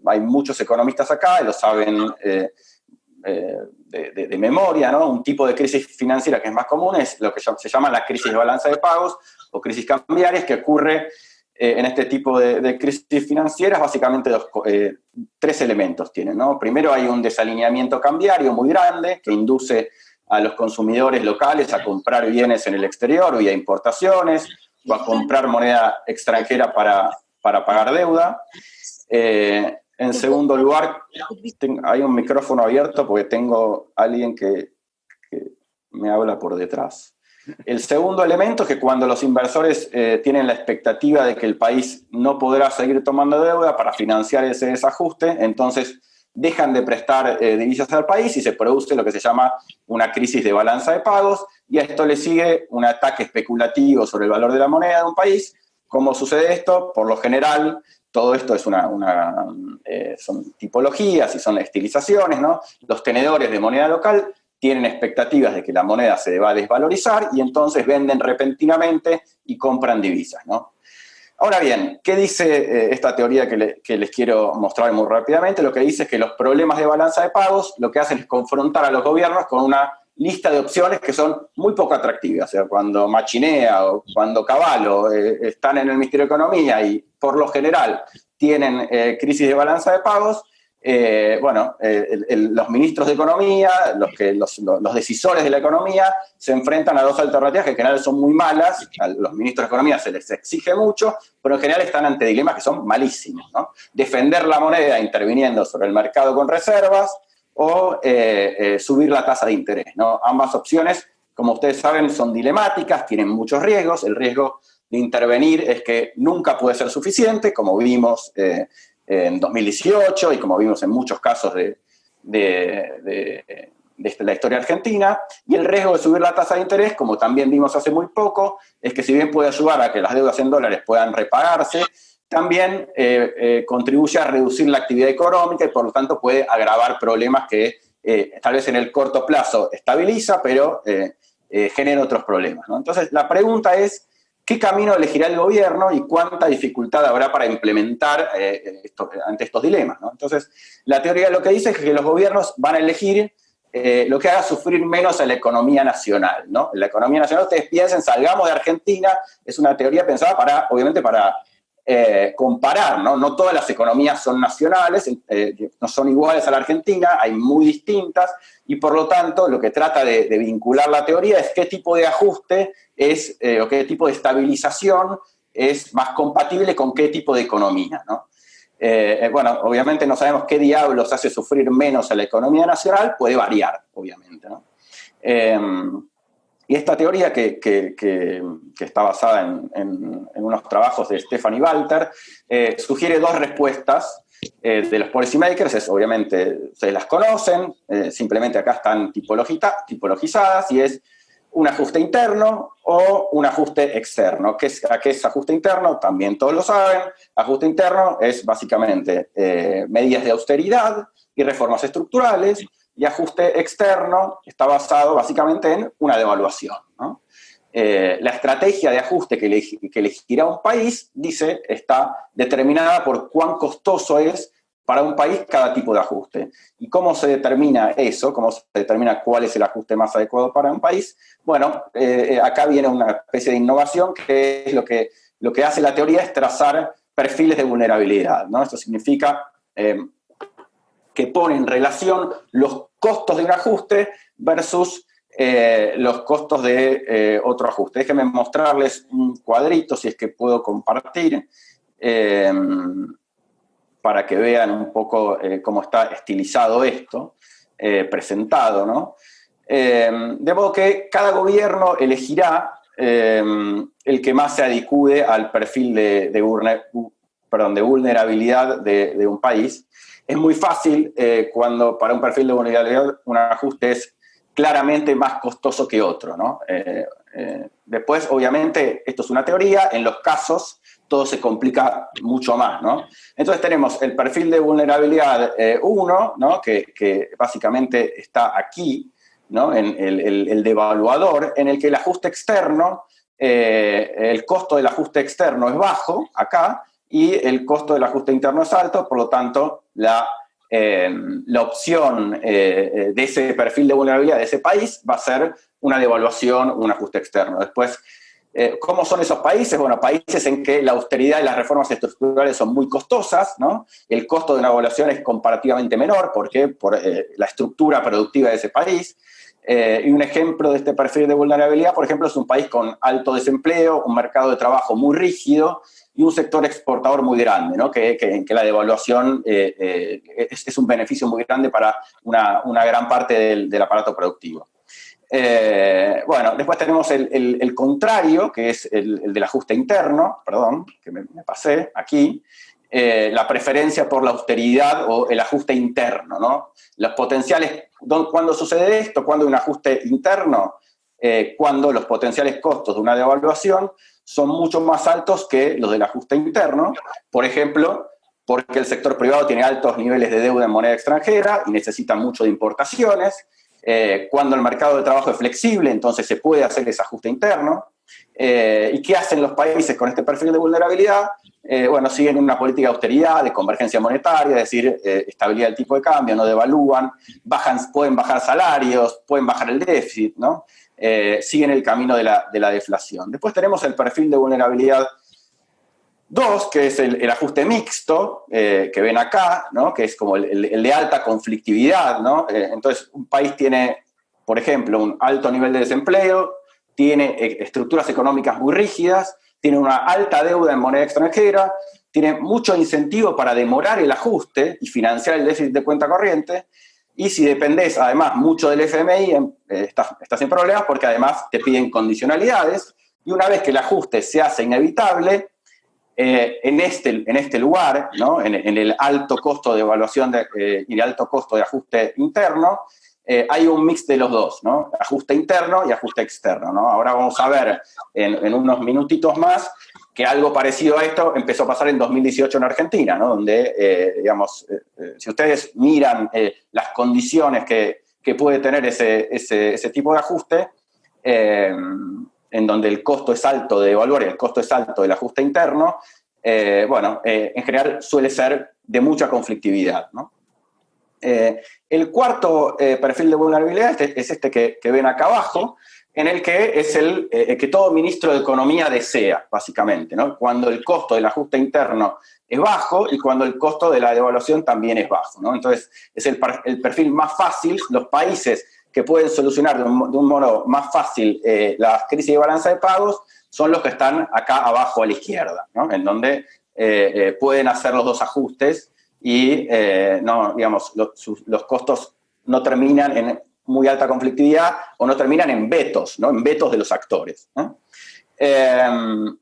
hay muchos economistas acá y lo saben de memoria, ¿no? Un tipo de crisis financiera que es más común es lo que se llama la crisis de balanza de pagos o crisis cambiarias, que ocurre en este tipo de crisis financieras. Básicamente tres elementos tienen, ¿no? Primero hay un desalineamiento cambiario muy grande que induce a los consumidores locales a comprar bienes en el exterior vía importaciones o a comprar moneda extranjera para pagar deuda. En segundo lugar, hay un micrófono abierto porque tengo a alguien que me habla por detrás. El segundo elemento es que cuando los inversores tienen la expectativa de que el país no podrá seguir tomando deuda para financiar ese desajuste, entonces dejan de prestar divisas al país y se produce lo que se llama una crisis de balanza de pagos, y a esto le sigue un ataque especulativo sobre el valor de la moneda de un país. ¿Cómo sucede esto? Por lo general, todo esto es son tipologías y son estilizaciones, ¿no? Los tenedores de moneda local tienen expectativas de que la moneda se va a desvalorizar y entonces venden repentinamente y compran divisas, ¿no? Ahora bien, ¿qué dice esta teoría que les quiero mostrar muy rápidamente? Lo que dice es que los problemas de balanza de pagos lo que hacen es confrontar a los gobiernos con una lista de opciones que son muy poco atractivas. O sea, cuando Machinea o cuando Cavallo están en el Ministerio de Economía y por lo general tienen crisis de balanza de pagos, los ministros de Economía, los decisores de la economía, se enfrentan a dos alternativas que en general son muy malas. A los ministros de Economía se les exige mucho, pero en general están ante dilemas que son malísimos, ¿no? Defender la moneda interviniendo sobre el mercado con reservas o subir la tasa de interés, ¿no? Ambas opciones, como ustedes saben, son dilemáticas, tienen muchos riesgos. El riesgo de intervenir es que nunca puede ser suficiente, como vimos en 2018 y como vimos en muchos casos de la historia argentina. Y el riesgo de subir la tasa de interés, como también vimos hace muy poco, es que si bien puede ayudar a que las deudas en dólares puedan repagarse, también contribuye a reducir la actividad económica y por lo tanto puede agravar problemas que tal vez en el corto plazo estabiliza, pero genera otros problemas, ¿no? Entonces la pregunta es, ¿qué camino elegirá el gobierno y cuánta dificultad habrá para implementar ante estos dilemas, ¿no? Entonces, la teoría lo que dice es que los gobiernos van a elegir lo que haga sufrir menos a la economía nacional, ¿no? La economía nacional, ustedes piensen, salgamos de Argentina, es una teoría pensada obviamente para comparar, ¿no? No todas las economías son nacionales, no son iguales a la Argentina, hay muy distintas, y por lo tanto lo que trata de vincular la teoría es qué tipo de ajuste o qué tipo de estabilización es más compatible con qué tipo de economía, ¿no? Obviamente no sabemos qué diablos hace sufrir menos a la economía nacional, puede variar, obviamente, ¿no? Y esta teoría que está basada en unos trabajos de Stephanie Walter, sugiere dos respuestas de los policy makers. Obviamente ustedes las conocen, simplemente acá están tipologizadas, y es un ajuste interno o un ajuste externo. ¿A qué es ajuste interno? También todos lo saben. Ajuste interno es básicamente medidas de austeridad y reformas estructurales, y ajuste externo está basado básicamente en una devaluación, ¿no? La estrategia de ajuste que elegirá un país, dice, está determinada por cuán costoso es para un país cada tipo de ajuste. ¿Y cómo se determina eso? ¿Cómo se determina cuál es el ajuste más adecuado para un país? Bueno, acá viene una especie de innovación, que es lo que hace la teoría es trazar perfiles de vulnerabilidad, ¿no? Esto significa que pone en relación los costos de un ajuste versus los costos de otro ajuste. Déjenme mostrarles un cuadrito, si es que puedo compartir, para que vean un poco cómo está estilizado esto, presentado, ¿no? De modo que cada gobierno elegirá el que más se adecue al perfil de vulnerabilidad de un país. Es muy fácil cuando para un perfil de vulnerabilidad un ajuste es claramente más costoso que otro, ¿no? Después, obviamente, esto es una teoría, en los casos todo se complica mucho más, ¿no? Entonces tenemos el perfil de vulnerabilidad 1, ¿no? que básicamente está aquí, ¿no? En el devaluador, en el que el ajuste externo, el costo del ajuste externo es bajo, acá, y el costo del ajuste interno es alto, por lo tanto, la opción de ese perfil de vulnerabilidad de ese país va a ser una devaluación, un ajuste externo. Después, ¿cómo son esos países? Bueno, países en que la austeridad y las reformas estructurales son muy costosas, ¿no? El costo de una evaluación es comparativamente menor, ¿por qué? Por la estructura productiva de ese país. Y un ejemplo de este perfil de vulnerabilidad, por ejemplo, es un país con alto desempleo, un mercado de trabajo muy rígido y un sector exportador muy grande, ¿no? que la devaluación es un beneficio muy grande para una gran parte del aparato productivo. Bueno, después tenemos el contrario, que es el del ajuste interno, perdón, que me pasé aquí, la preferencia por la austeridad o el ajuste interno, ¿no? Los potenciales, ¿cuándo sucede esto? Cuando hay un ajuste interno, cuando los potenciales costos de una devaluación son mucho más altos que los del ajuste interno, por ejemplo, porque el sector privado tiene altos niveles de deuda en moneda extranjera y necesita mucho de importaciones. Cuando el mercado de trabajo es flexible, entonces se puede hacer ese ajuste interno. ¿Y qué hacen los países con este perfil de vulnerabilidad? Bueno, siguen una política de austeridad, de convergencia monetaria, es decir, estabilidad del tipo de cambio, no devalúan, pueden bajar salarios, pueden bajar el déficit, ¿no? Siguen el camino de la deflación. Después tenemos el perfil de vulnerabilidad 2, que es el ajuste mixto, que ven acá, ¿no? Que es como el de alta conflictividad, ¿no? Entonces, un país tiene, por ejemplo, un alto nivel de desempleo, tiene estructuras económicas muy rígidas, tiene una alta deuda en moneda extranjera, tiene mucho incentivo para demorar el ajuste y financiar el déficit de cuenta corriente, y si dependés además mucho del FMI, estás sin problemas porque además te piden condicionalidades, y una vez que el ajuste se hace inevitable, en este lugar, ¿no? en el alto costo de evaluación y el alto costo de ajuste interno, hay un mix de los dos, ¿no? Ajuste interno y ajuste externo, ¿no? Ahora vamos a ver en unos minutitos más que algo parecido a esto empezó a pasar en 2018 en Argentina, ¿no? Donde, digamos, si ustedes miran las condiciones que puede tener ese tipo de ajuste, en donde el costo es alto de evaluar y el costo es alto del ajuste interno, bueno, en general suele ser de mucha conflictividad, ¿no? El cuarto perfil de vulnerabilidad es este que ven acá abajo, en el que es el que todo ministro de Economía desea, básicamente, ¿no? Cuando el costo del ajuste interno es bajo y cuando el costo de la devaluación también es bajo, ¿no? Entonces, es el perfil más fácil. Los países que pueden solucionar de un modo más fácil las crisis de balanza de pagos son los que están acá abajo a la izquierda, ¿no? En donde pueden hacer los dos ajustes y no, digamos, los costos no terminan en muy alta conflictividad o no terminan en vetos, ¿no? En vetos de los actores, ¿no?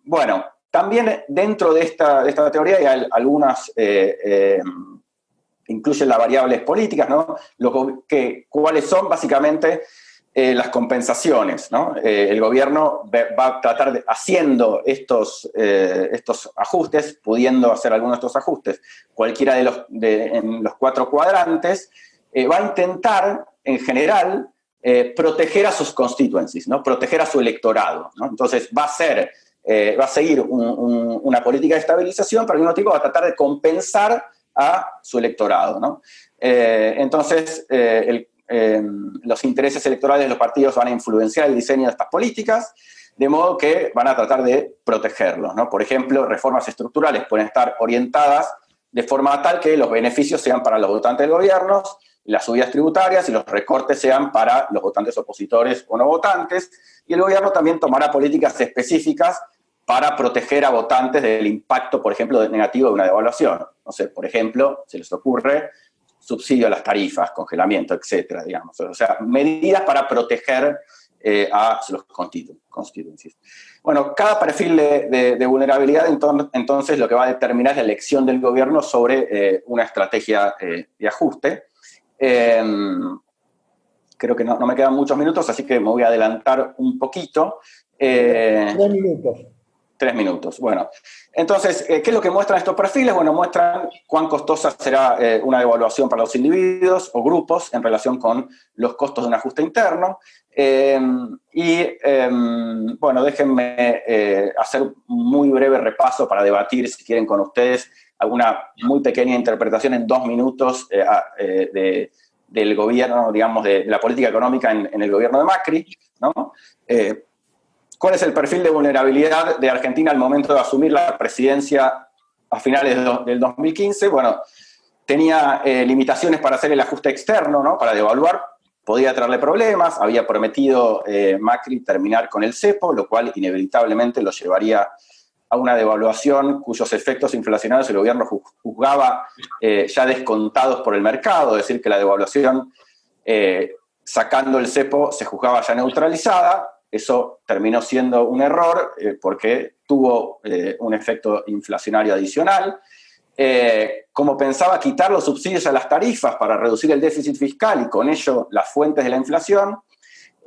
Bueno, también dentro de esta teoría hay algunas, incluyen las variables políticas, ¿no? ¿Cuáles son básicamente las compensaciones, ¿no? El gobierno va a tratar haciendo estos ajustes, pudiendo hacer algunos de estos ajustes, cualquiera en los 4 cuadrantes, va a intentar, en general, proteger a sus constituencies, ¿no? Proteger a su electorado, ¿no? Entonces va a seguir una política de estabilización, pero al mismo tiempo va a tratar de compensar a su electorado, ¿no? Entonces, los intereses electorales de los partidos van a influenciar el diseño de estas políticas, de modo que van a tratar de protegerlos, ¿no? Por ejemplo, reformas estructurales pueden estar orientadas de forma tal que los beneficios sean para los votantes del gobierno, las subidas tributarias y los recortes sean para los votantes opositores o no votantes, y el gobierno también tomará políticas específicas para proteger a votantes del impacto, por ejemplo, negativo de una devaluación. No sé, por ejemplo, se les ocurre subsidio a las tarifas, congelamiento, etcétera, digamos. O sea, medidas para proteger a los constituencies. Bueno, cada perfil de vulnerabilidad, entonces, lo que va a determinar es la elección del gobierno sobre una estrategia de ajuste. Creo que no me quedan muchos minutos, así que me voy a adelantar un poquito. 3 minutos. 3 minutos, bueno. Entonces, ¿qué es lo que muestran estos perfiles? Bueno, muestran cuán costosa será una devaluación para los individuos o grupos en relación con los costos de un ajuste interno. Bueno, déjenme hacer un muy breve repaso para debatir, si quieren, con ustedes, alguna muy pequeña interpretación en 2 minutos del gobierno, digamos, de la política económica en el gobierno de Macri, ¿no? ¿Cuál es el perfil de vulnerabilidad de Argentina al momento de asumir la presidencia a finales del 2015? Bueno, tenía limitaciones para hacer el ajuste externo, ¿no? Para devaluar, podía traerle problemas, había prometido Macri terminar con el cepo, lo cual inevitablemente lo llevaría a una devaluación cuyos efectos inflacionarios el gobierno juzgaba ya descontados por el mercado, es decir, que la devaluación sacando el cepo se juzgaba ya neutralizada. Eso terminó siendo un error porque tuvo un efecto inflacionario adicional. Como pensaba quitar los subsidios a las tarifas para reducir el déficit fiscal y con ello las fuentes de la inflación,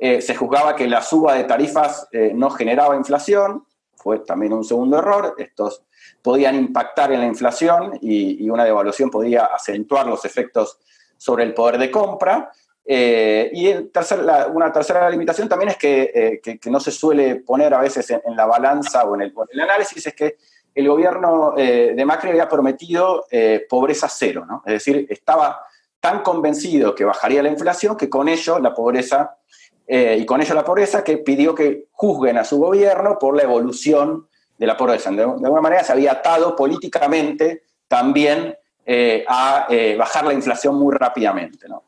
se juzgaba que la suba de tarifas no generaba inflación. Fue también un segundo error. Estos podían impactar en la inflación y una devaluación podía acentuar los efectos sobre el poder de compra. Y una tercera limitación también es que no se suele poner a veces en la balanza o en el análisis, es que el gobierno de Macri había prometido pobreza cero, ¿no? Es decir, estaba tan convencido que bajaría la inflación que con ello la pobreza, que pidió que juzguen a su gobierno por la evolución de la pobreza. De alguna manera se había atado políticamente también a bajar la inflación muy rápidamente, ¿no?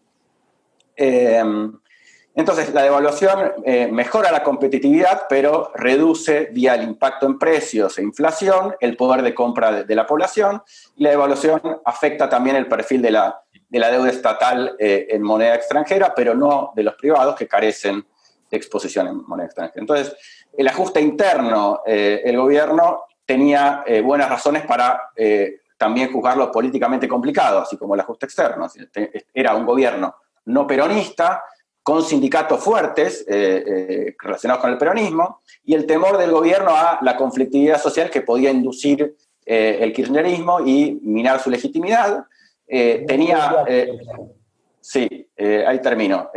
Entonces, la devaluación mejora la competitividad, pero reduce, vía el impacto en precios e inflación, el poder de compra de la población, y la devaluación afecta también el perfil de la deuda estatal en moneda extranjera, pero no de los privados que carecen de exposición en moneda extranjera. Entonces, el ajuste interno, el gobierno tenía buenas razones para también juzgarlo políticamente complicado, así como el ajuste externo. Era un gobierno no peronista, con sindicatos fuertes relacionados con el peronismo, y el temor del gobierno a la conflictividad social que podía inducir el kirchnerismo y minar su legitimidad. Ahí termino.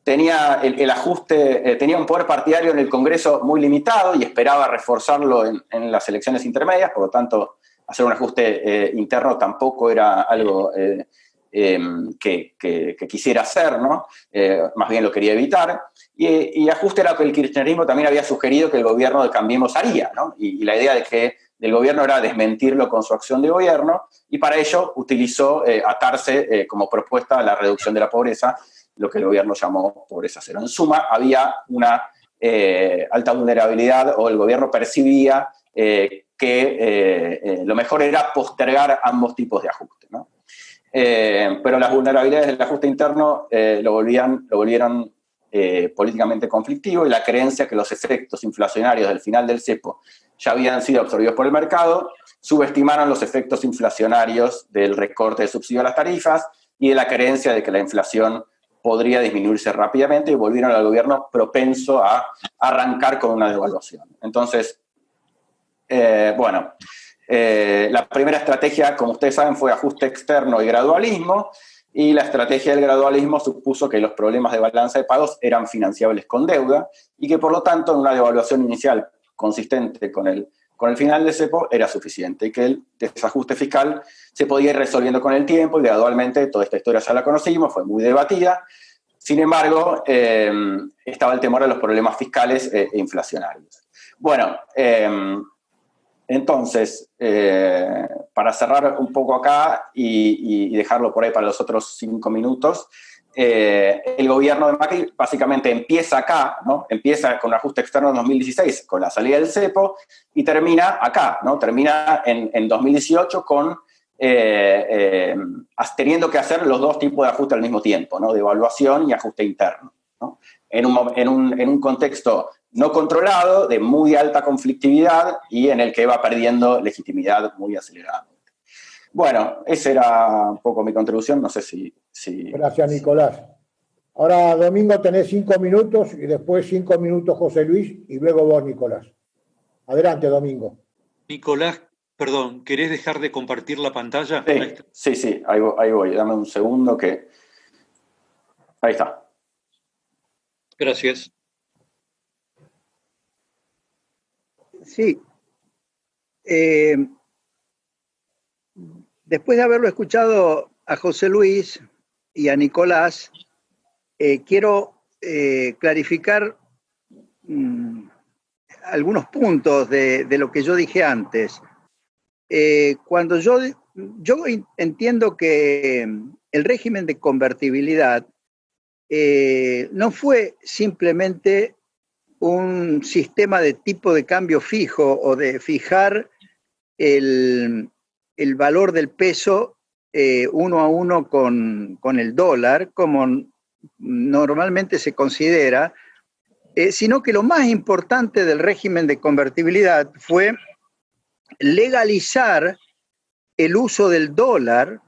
Tenía el ajuste, tenía un poder partidario en el Congreso muy limitado y esperaba reforzarlo en las elecciones intermedias, por lo tanto, hacer un ajuste interno tampoco era algo que quisiera hacer, ¿no? Más bien lo quería evitar. Y ajuste era que el kirchnerismo también había sugerido que el gobierno de Cambiemos haría, ¿no? Y la idea del gobierno era desmentirlo con su acción de gobierno, y para ello utilizó atarse como propuesta a la reducción de la pobreza, lo que el gobierno llamó pobreza cero. En suma, había una alta vulnerabilidad, o el gobierno percibía que lo mejor era postergar ambos tipos de ajuste, ¿no? Pero las vulnerabilidades del ajuste interno lo volvieron políticamente conflictivo, y la creencia que los efectos inflacionarios del final del cepo ya habían sido absorbidos por el mercado, subestimaron los efectos inflacionarios del recorte de subsidio a las tarifas y de la creencia de que la inflación podría disminuirse rápidamente, y volvieron al gobierno propenso a arrancar con una devaluación. Entonces, la primera estrategia, como ustedes saben, fue ajuste externo y gradualismo, y la estrategia del gradualismo supuso que los problemas de balanza de pagos eran financiables con deuda, y que por lo tanto en una devaluación inicial consistente con el con el final del cepo era suficiente y que el desajuste fiscal se podía ir resolviendo con el tiempo y gradualmente, toda esta historia ya la conocimos, fue muy debatida. Sin embargo, estaba el temor a los problemas fiscales e inflacionarios. Bueno, entonces, para cerrar un poco acá y dejarlo por ahí para los otros 5 minutos, el gobierno de Macri básicamente empieza acá, ¿no? Empieza con un ajuste externo en 2016, con la salida del cepo, y termina acá, ¿no? Termina en 2018 con teniendo que hacer los dos tipos de ajuste al mismo tiempo, ¿no? Devaluación y ajuste interno, ¿no? En un contexto no controlado, de muy alta conflictividad y en el que va perdiendo legitimidad muy aceleradamente. Bueno, esa era un poco mi contribución, no sé si... Gracias, Nicolás. Ahora, Domingo, tenés 5 minutos y después 5 minutos José Luis y luego vos, Nicolás. Adelante, Domingo. Nicolás, perdón, ¿querés dejar de compartir la pantalla? Sí, ahí voy. Dame un segundo que... Ahí está. Gracias. Sí. Después de haberlo escuchado a José Luis y a Nicolás, quiero clarificar algunos puntos de lo que yo dije antes. Cuando yo entiendo que el régimen de convertibilidad no fue simplemente un sistema de tipo de cambio fijo o de fijar el valor del peso uno a uno con el dólar, como normalmente se considera, sino que lo más importante del régimen de convertibilidad fue legalizar el uso del dólar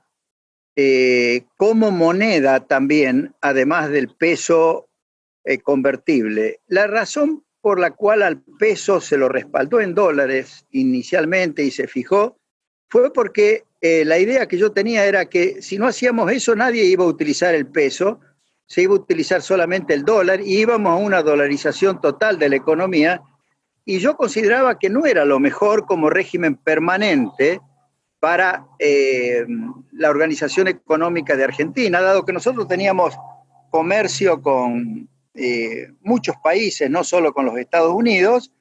como moneda también, además del peso convertible. La razón por la cual al peso se lo respaldó en dólares inicialmente y se fijó fue porque la idea que yo tenía era que si no hacíamos eso nadie iba a utilizar el peso, se iba a utilizar solamente el dólar y íbamos a una dolarización total de la economía, y yo consideraba que no era lo mejor como régimen permanente para la Organización Económica de Argentina, dado que nosotros teníamos comercio con muchos países, no solo con los Estados Unidos,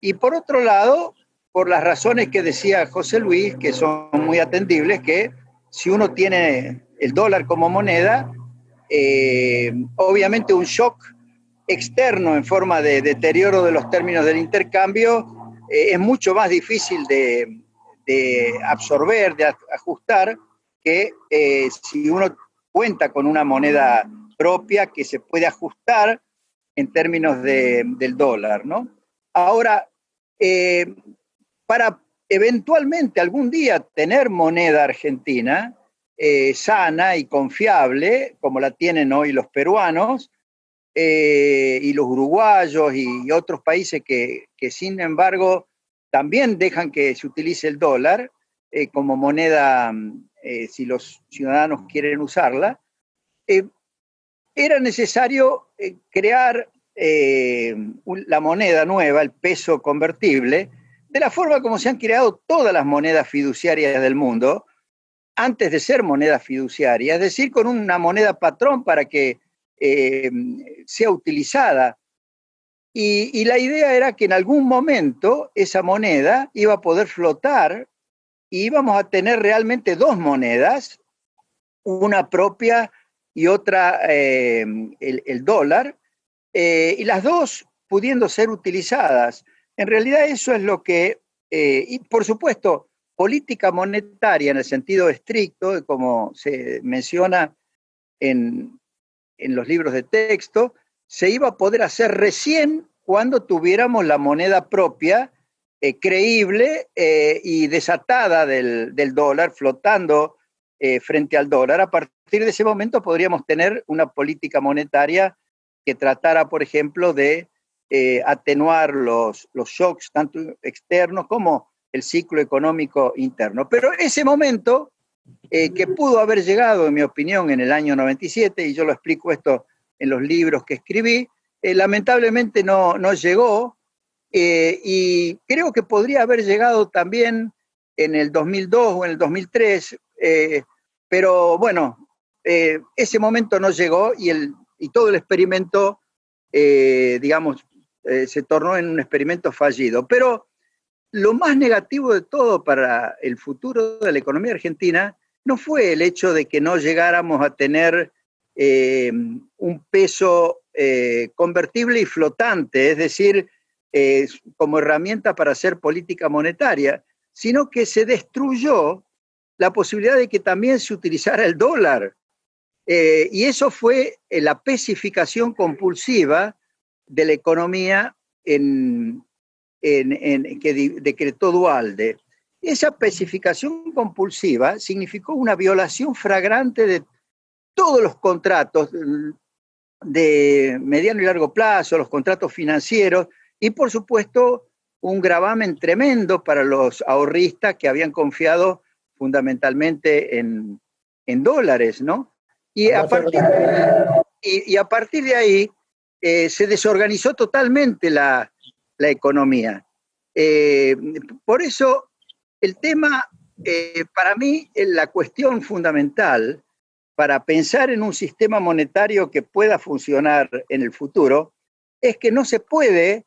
y por otro lado, por las razones que decía José Luis, que son muy atendibles, que si uno tiene el dólar como moneda, obviamente un shock externo en forma de deterioro de los términos del intercambio es mucho más difícil de absorber, de ajustar, que si uno cuenta con una moneda propia que se puede ajustar en términos del dólar, ¿no? Ahora, para eventualmente algún día tener moneda argentina sana y confiable, como la tienen hoy los peruanos y los uruguayos y otros países que sin embargo también dejan que se utilice el dólar como moneda si los ciudadanos quieren usarla, era necesario crear la moneda nueva, el peso convertible, de la forma como se han creado todas las monedas fiduciarias del mundo, antes de ser moneda fiduciaria, es decir, con una moneda patrón para que sea utilizada. Y la idea era que en algún momento esa moneda iba a poder flotar y íbamos a tener realmente dos monedas, una propia y otra el dólar, y las dos pudiendo ser utilizadas. En realidad eso es lo que, y por supuesto, política monetaria en el sentido estricto, como se menciona en los libros de texto, se iba a poder hacer recién cuando tuviéramos la moneda propia, creíble y desatada del dólar, flotando frente al dólar. A partir de ese momento podríamos tener una política monetaria que tratara, por ejemplo, de atenuar los shocks tanto externos como el ciclo económico interno. Pero ese momento, que pudo haber llegado, en mi opinión, en el año 97, y yo lo explico esto en los libros que escribí, lamentablemente no llegó, y creo que podría haber llegado también en el 2002 o en el 2003, pero bueno, ese momento no llegó y todo el experimento, digamos, se tornó en un experimento fallido. Pero lo más negativo de todo para el futuro de la economía argentina no fue el hecho de que no llegáramos a tener un peso convertible y flotante, es decir, como herramienta para hacer política monetaria, sino que se destruyó la posibilidad de que también se utilizara el dólar. Y eso fue la pesificación compulsiva de la economía que decretó Duhalde. Esa pesificación compulsiva significó una violación flagrante de todos los contratos de mediano y largo plazo, los contratos financieros, y por supuesto un gravamen tremendo para los ahorristas que habían confiado fundamentalmente en dólares, ¿no? Y a partir de ahí se desorganizó totalmente la economía. Por eso el tema, para mí, la cuestión fundamental para pensar en un sistema monetario que pueda funcionar en el futuro es que no se puede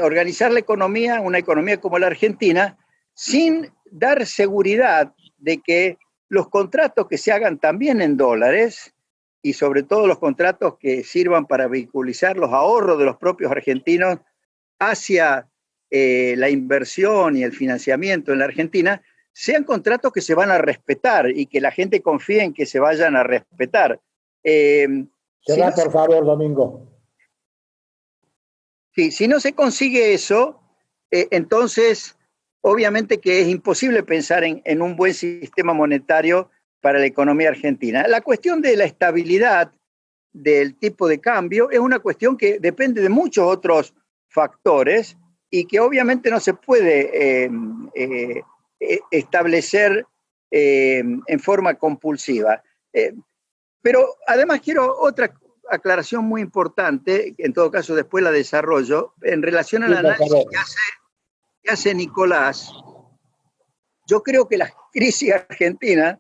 organizar la economía, una economía como la Argentina, sin dar seguridad de que los contratos que se hagan también en dólares, y sobre todo los contratos que sirvan para vehiculizar los ahorros de los propios argentinos hacia la inversión y el financiamiento en la Argentina, sean contratos que se van a respetar y que la gente confíe en que se vayan a respetar. Por favor, Domingo. Sí, si no se consigue eso, entonces obviamente que es imposible pensar en un buen sistema monetario para la economía argentina. La cuestión de la estabilidad del tipo de cambio es una cuestión que depende de muchos otros factores y que obviamente no se puede establecer en forma compulsiva. Pero además quiero otra aclaración muy importante, en todo caso después la desarrollo, en relación al análisis que hace Nicolás. Yo creo que las crisis argentinas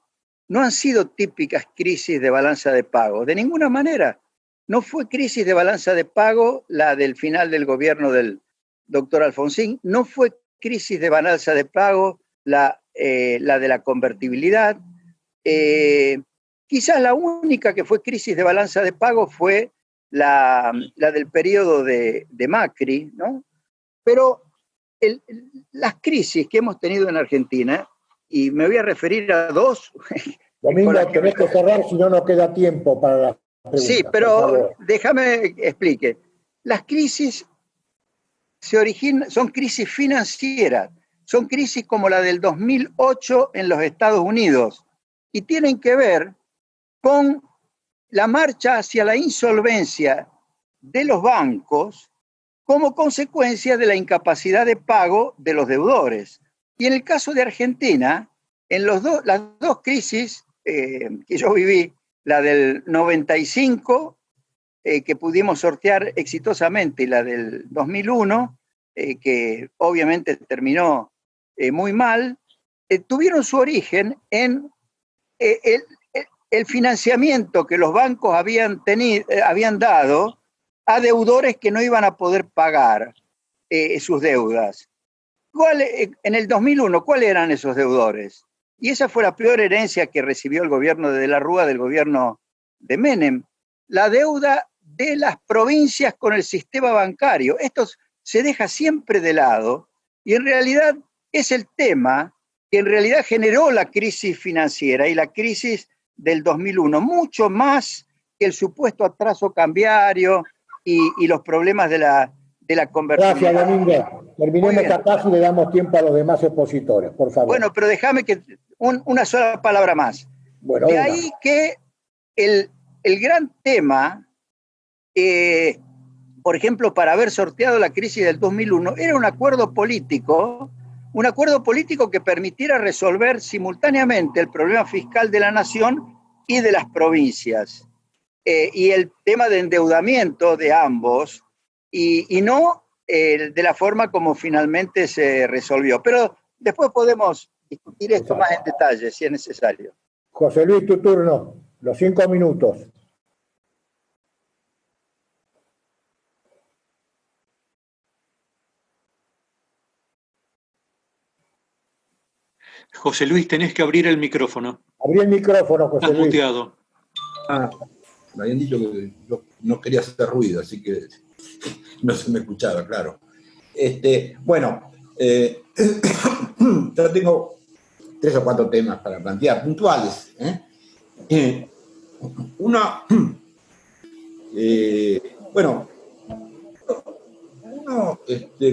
no han sido típicas crisis de balanza de pago, de ninguna manera. No fue crisis de balanza de pago la del final del gobierno del doctor Alfonsín, no fue crisis de balanza de pago la de la convertibilidad. Quizás la única que fue crisis de balanza de pago fue la del periodo de Macri, ¿no? Pero las crisis que hemos tenido en Argentina, y me voy a referir a dos. Domingo, tenés que cerrar, si no, no queda tiempo para las preguntas. Sí, pero déjame explique. Las crisis son crisis financieras, son crisis como la del 2008 en los Estados Unidos, y tienen que ver con la marcha hacia la insolvencia de los bancos como consecuencia de la incapacidad de pago de los deudores. Y en el caso de Argentina, en las dos crisis que yo viví, la del 95, que pudimos sortear exitosamente, y la del 2001, que obviamente terminó muy mal, tuvieron su origen en el financiamiento que los bancos habían dado a deudores que no iban a poder pagar sus deudas. En el 2001, ¿cuáles eran esos deudores? Y esa fue la peor herencia que recibió el gobierno de la Rúa del gobierno de Menem, la deuda de las provincias con el sistema bancario. Esto se deja siempre de lado y en realidad es el tema que en realidad generó la crisis financiera y la crisis del 2001, mucho más que el supuesto atraso cambiario y los problemas de la convertibilidad. Gracias, Domingo. Terminemos acá y le damos tiempo a los demás expositores, por favor. Bueno, pero déjame que una sola palabra más. Bueno, de ahí que el gran tema, por ejemplo, para haber sorteado la crisis del 2001, era un acuerdo político que permitiera resolver simultáneamente el problema fiscal de la nación y de las provincias. y el tema de endeudamiento de ambos, y no de la forma como finalmente se resolvió. Pero después podemos discutir esto más en detalle, si es necesario. José Luis, tu turno, los 5 minutos. José Luis, tenés que abrir el micrófono. Abrí el micrófono, José Estás Luis. muteado. Me habían dicho que yo no quería hacer ruido, así que no se me escuchaba, claro. Bueno, yo tengo 3 o 4 temas para plantear, puntuales. Uno,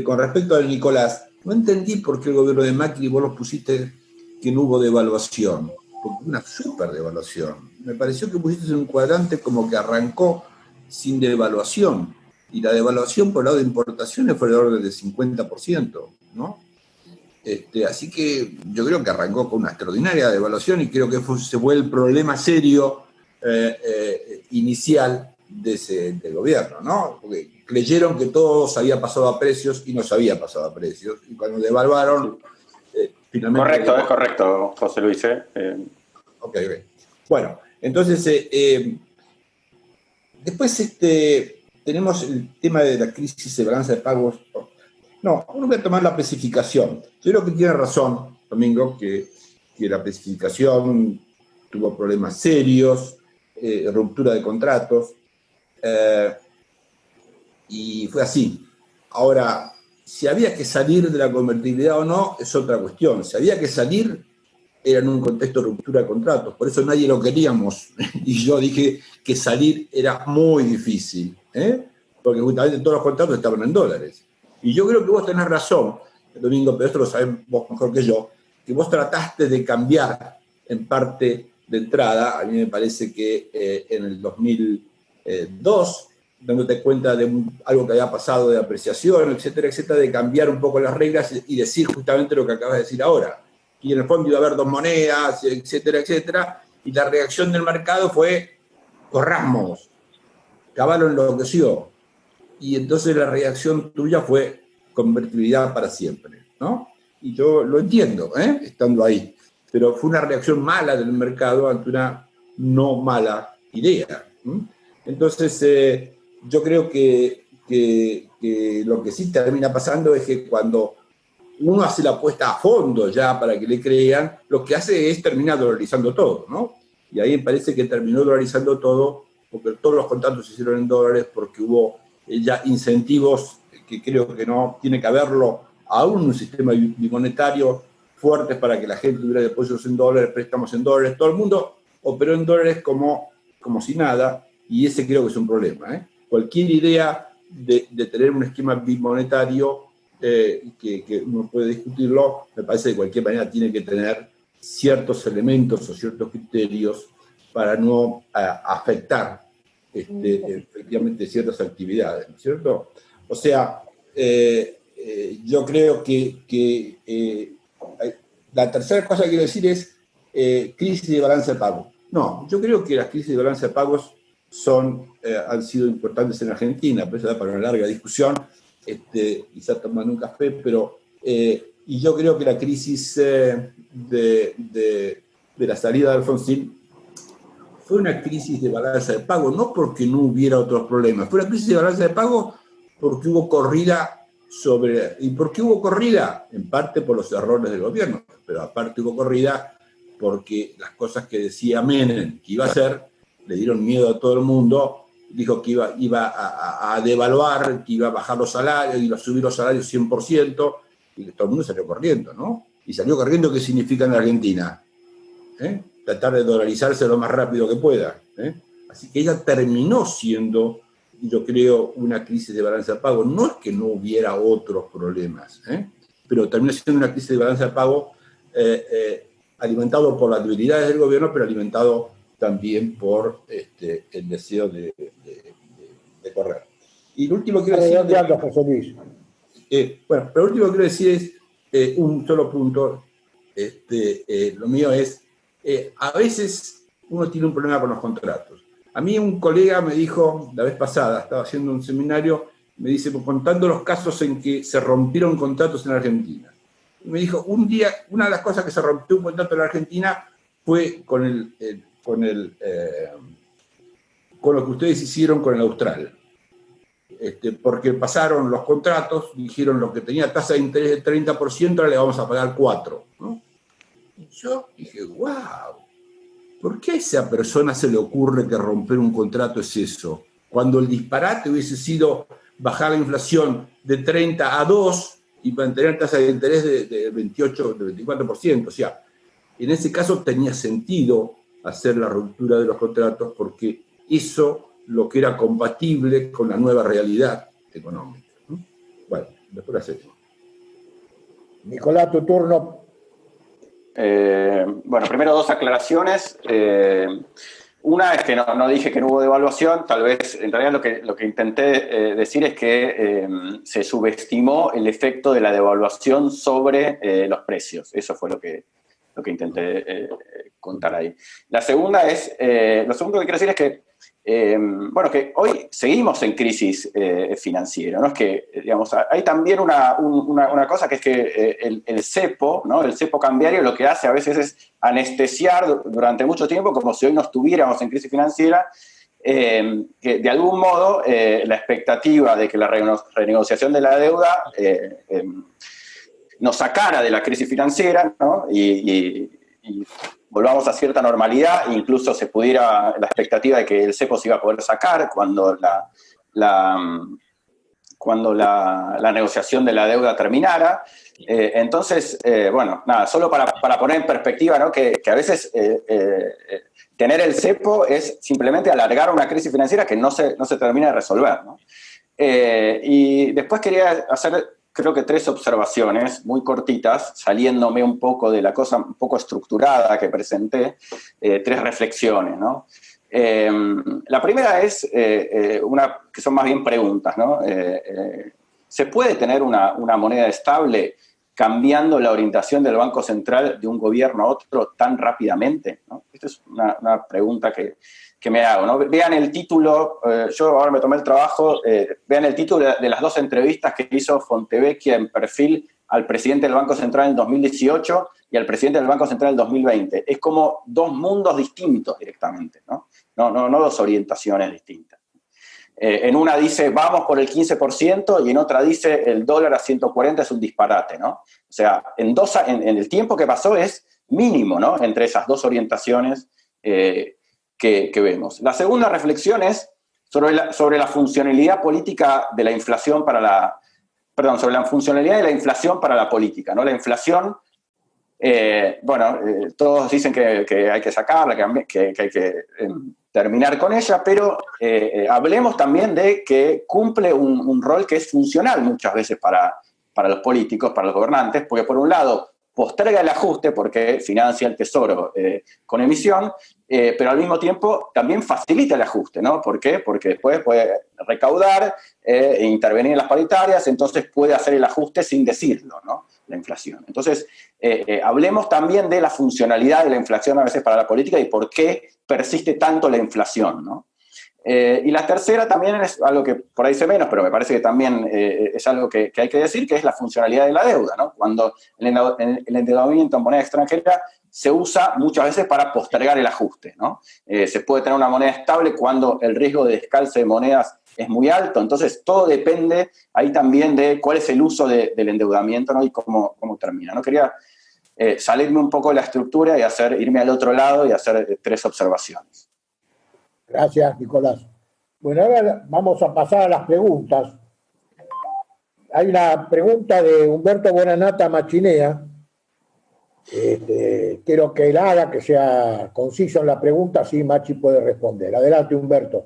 con respecto al Nicolás, no entendí por qué el gobierno de Macri vos lo pusiste que no hubo devaluación, porque una súper devaluación. Me pareció que pusiste un cuadrante como que arrancó sin devaluación, y la devaluación por el lado de importaciones fue del orden del 50%, ¿no? Así que yo creo que arrancó con una extraordinaria devaluación y creo que se fue el problema serio inicial del gobierno, ¿no? Porque creyeron que todo se había pasado a precios y no se había pasado a precios. Y cuando devaluaron, finalmente... Correcto, es correcto, José Luis. Ok. Bueno, entonces, después tenemos el tema de la crisis de balanza de pagos. No, uno voy a tomar la especificación. Yo creo que tiene razón, Domingo, que la especificación tuvo problemas serios, ruptura de contratos, y fue así. Ahora, si había que salir de la convertibilidad o no, es otra cuestión. Si había que salir, era en un contexto de ruptura de contratos. Por eso nadie lo queríamos. Y yo dije que salir era muy difícil, porque justamente todos los contratos estaban en dólares. Y yo creo que vos tenés razón, Domingo, pero esto lo sabés vos mejor que yo, que vos trataste de cambiar en parte de entrada. A mí me parece que en el 2002, dándote cuenta de algo que había pasado de apreciación, etcétera, etcétera, de cambiar un poco las reglas y decir justamente lo que acabas de decir ahora. Y en el fondo iba a haber 2 monedas, etcétera, etcétera, y la reacción del mercado fue, corramos, Caballo enloqueció. Y entonces la reacción tuya fue convertibilidad para siempre, ¿no? Y yo lo entiendo, estando ahí. Pero fue una reacción mala del mercado ante una no mala idea. Entonces, yo creo que lo que sí termina pasando es que cuando uno hace la apuesta a fondo ya para que le crean, lo que hace es terminar dolarizando todo, ¿no? Y ahí me parece que terminó dolarizando todo, porque todos los contratos se hicieron en dólares, porque hubo ya incentivos que creo que no tiene que haberlo aún un sistema bimonetario fuertes para que la gente tuviera depósitos en dólares, préstamos en dólares. Todo el mundo operó en dólares como si nada, y ese creo que es un problema. Cualquier idea de tener un esquema bimonetario que uno puede discutirlo, me parece que de cualquier manera tiene que tener ciertos elementos o ciertos criterios para no afectar efectivamente ciertas actividades, ¿no es cierto? O sea, yo creo que la tercera cosa que quiero decir es crisis de balanza de pago. No, yo creo que las crisis de balanza de pagos han sido importantes en Argentina, pero eso da para una larga discusión, quizás tomando un café, pero y yo creo que la crisis de la salida de Alfonsín fue una crisis de balanza de pago, no porque no hubiera otros problemas, fue una crisis de balanza de pago porque hubo corrida ¿y por qué hubo corrida? En parte por los errores del gobierno, pero aparte hubo corrida porque las cosas que decía Menem que iba a hacer, le dieron miedo a todo el mundo, dijo que iba a devaluar, que iba a bajar los salarios, iba a subir los salarios 100%, y todo el mundo salió corriendo, ¿no? Y salió corriendo, ¿qué significa en la Argentina? Tratar de dolarizarse lo más rápido que pueda. Así que ella terminó siendo, yo creo, una crisis de balanza de pago. No es que no hubiera otros problemas, pero terminó siendo una crisis de balanza de pago alimentado por las debilidades del gobierno, pero alimentado también por el deseo de correr. Y lo último que quiero decir... José Luis. Bueno, pero lo último que quiero decir es un solo punto. Lo mío es, a veces uno tiene un problema con los contratos. A mí un colega me dijo, la vez pasada, estaba haciendo un seminario, me dice, contando los casos en que se rompieron contratos en Argentina. Y me dijo, un día, una de las cosas que se rompió un contrato en la Argentina fue con lo que ustedes hicieron con el Austral. Porque pasaron los contratos, dijeron lo que tenía tasa de interés del 30%, ahora le vamos a pagar 4%, ¿no? Y yo dije, wow, ¿por qué a esa persona se le ocurre que romper un contrato es eso? Cuando el disparate hubiese sido bajar la inflación de 30 a 2 y mantener tasa de interés de 28, de 24%. O sea, en ese caso tenía sentido hacer la ruptura de los contratos porque eso lo que era compatible con la nueva realidad económica. Bueno, después la seguimos. Nicolás, tu turno. Bueno, primero dos aclaraciones. Una es que no dije que no hubo devaluación, tal vez en realidad lo que intenté decir es que se subestimó el efecto de la devaluación sobre los precios. Eso fue lo que intenté contar ahí. La segunda es, lo segundo que quiero decir es que que hoy seguimos en crisis financiera, ¿no? Es que, digamos, hay también una cosa que es que el cepo, ¿no? El cepo cambiario lo que hace a veces es anestesiar durante mucho tiempo como si hoy no estuviéramos en crisis financiera, que de algún modo la expectativa de que la renegociación de la deuda nos sacara de la crisis financiera, ¿no? Y volvamos a cierta normalidad, incluso se pudiera, la expectativa de que el cepo se iba a poder sacar cuando la negociación de la deuda terminara. Entonces, solo para poner en perspectiva, ¿no? que a veces tener el cepo es simplemente alargar una crisis financiera que no se termina de resolver, ¿no? Y después quería hacer, creo que 3 observaciones muy cortitas, saliéndome un poco de la cosa un poco estructurada que presenté, 3 reflexiones, ¿no? La primera es que son más bien preguntas, ¿no? ¿Se puede tener una moneda estable cambiando la orientación del Banco Central de un gobierno a otro tan rápidamente, ¿no? Esta es una pregunta que me hago, ¿no? Vean el título, yo ahora me tomé el trabajo, vean el título de las 2 entrevistas que hizo Fontevecchia en Perfil al presidente del Banco Central en 2018 y al presidente del Banco Central en 2020. Es como 2 mundos distintos directamente, ¿no? No 2 orientaciones distintas. En una dice, vamos por el 15%, y en otra dice, el dólar a 140 es un disparate, ¿no? O sea, en el tiempo que pasó es mínimo, ¿no? Entre esas 2 orientaciones que vemos. La segunda reflexión es sobre la funcionalidad política de la inflación sobre la funcionalidad de la inflación para la política, ¿no? La inflación, todos dicen que hay que sacarla, que hay que terminar con ella, pero hablemos también de que cumple un rol que es funcional muchas veces para los políticos, para los gobernantes, porque por un lado posterga el ajuste porque financia el Tesoro con emisión, pero al mismo tiempo también facilita el ajuste, ¿no? ¿Por qué? Porque después puede recaudar e intervenir en las paritarias, entonces puede hacer el ajuste sin decirlo, ¿no? La inflación. Entonces, hablemos también de la funcionalidad de la inflación a veces para la política y por qué persiste tanto la inflación, ¿no? Y la tercera también es algo que por ahí sé menos, pero me parece que también es algo que hay que decir, que es la funcionalidad de la deuda, ¿no? Cuando el endeudamiento en moneda extranjera se usa muchas veces para postergar el ajuste, ¿no? Se puede tener una moneda estable cuando el riesgo de descalce de monedas es muy alto, entonces todo depende ahí también de cuál es el uso del endeudamiento, ¿no? Y cómo termina. No quería salirme un poco de la estructura y irme al otro lado y hacer 3 observaciones. Gracias, Nicolás. Bueno, ahora vamos a pasar a las preguntas. Hay una pregunta de Humberto Bonanata Machinea. Quiero que la haga, que sea conciso en la pregunta, así Machi puede responder. Adelante, Humberto.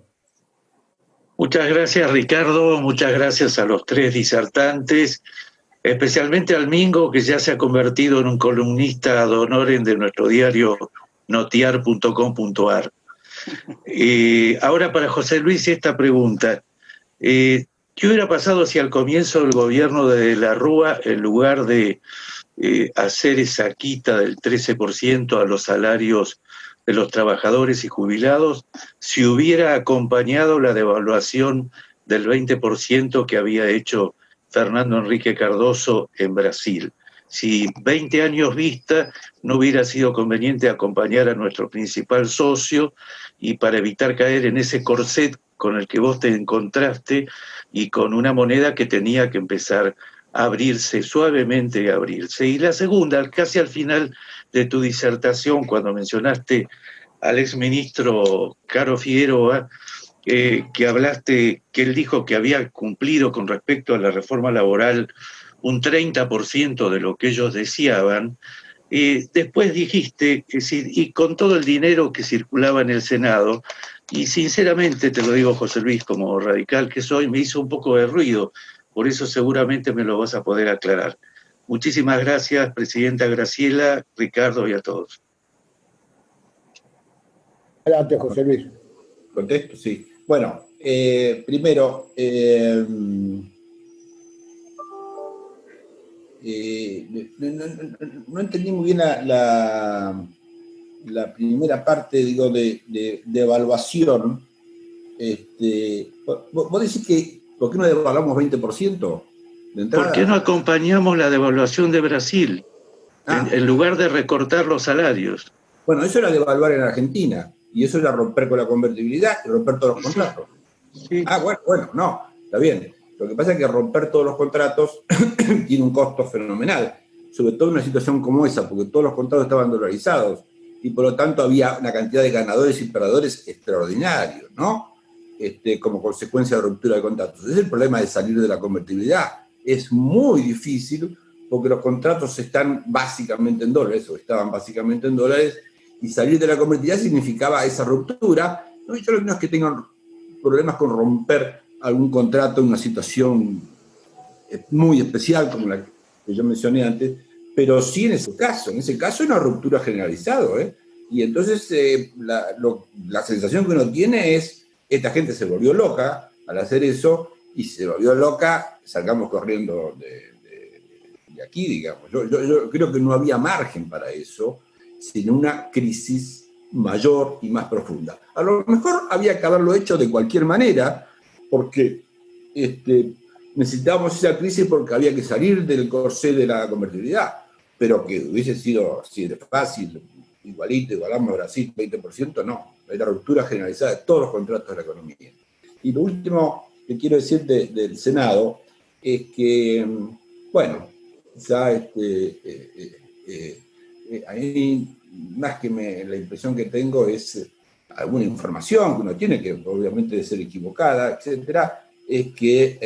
Muchas gracias, Ricardo. Muchas gracias a los 3 disertantes, especialmente al Mingo, que ya se ha convertido en un columnista ad honorem de nuestro diario notiar.com.ar. Ahora para José Luis esta pregunta. ¿Qué hubiera pasado si al comienzo del gobierno de la Rúa, en lugar de hacer esa quita del 13% a los salarios de los trabajadores y jubilados si hubiera acompañado la devaluación del 20% que había hecho Fernando Henrique Cardoso en Brasil. Si 20 años vista no hubiera sido conveniente acompañar a nuestro principal socio y para evitar caer en ese corset con el que vos te encontraste y con una moneda que tenía que empezar a abrirse, suavemente a abrirse. Y la segunda, casi al final de tu disertación, cuando mencionaste al exministro Caro Figueroa, que hablaste, que él dijo que había cumplido con respecto a la reforma laboral un 30% de lo que ellos deseaban. Después dijiste que y con todo el dinero que circulaba en el Senado, y sinceramente te lo digo, José Luis, como radical que soy, me hizo un poco de ruido, por eso seguramente me lo vas a poder aclarar. Muchísimas gracias, Presidenta Graciela, Ricardo y a todos. Adelante, José Luis. ¿Contesto? Sí. Bueno, primero, no entendí muy bien la primera parte, digo, de evaluación. Vos decís que, ¿por qué no devaluamos 20% de entrada? ¿Por qué no acompañamos la devaluación de Brasil en lugar de recortar los salarios? Bueno, eso era devaluar en Argentina, y eso era romper con la convertibilidad y romper todos los contratos. Sí. Bueno, no, está bien. Lo que pasa es que romper todos los contratos tiene un costo fenomenal, sobre todo en una situación como esa, porque todos los contratos estaban dolarizados y por lo tanto había una cantidad de ganadores y perdedores extraordinarios, ¿no? Como consecuencia de ruptura de contratos. Ese es el problema de salir de la convertibilidad. Es muy difícil porque los contratos están básicamente en dólares, o estaban básicamente en dólares, y salir de la convertibilidad significaba esa ruptura. No, yo no es que tengan problemas con romper algún contrato en una situación muy especial como la que yo mencioné antes, pero sí en ese caso es una ruptura generalizada, y entonces la sensación que uno tiene es, esta gente se volvió loca al hacer eso, y se volvió loca, salgamos corriendo de aquí, digamos. Yo creo que no había margen para eso, sino una crisis mayor y más profunda. A lo mejor había que haberlo hecho de cualquier manera, porque necesitábamos esa crisis porque había que salir del corsé de la convertibilidad, pero que hubiese sido así de fácil, igualamos a Brasil 20%, no. Hay la ruptura generalizada de todos los contratos de la economía. Y lo último que quiero decir del Senado es que, bueno, ya ahí más que la impresión que tengo es alguna información que uno tiene, que obviamente debe ser equivocada, etcétera, es que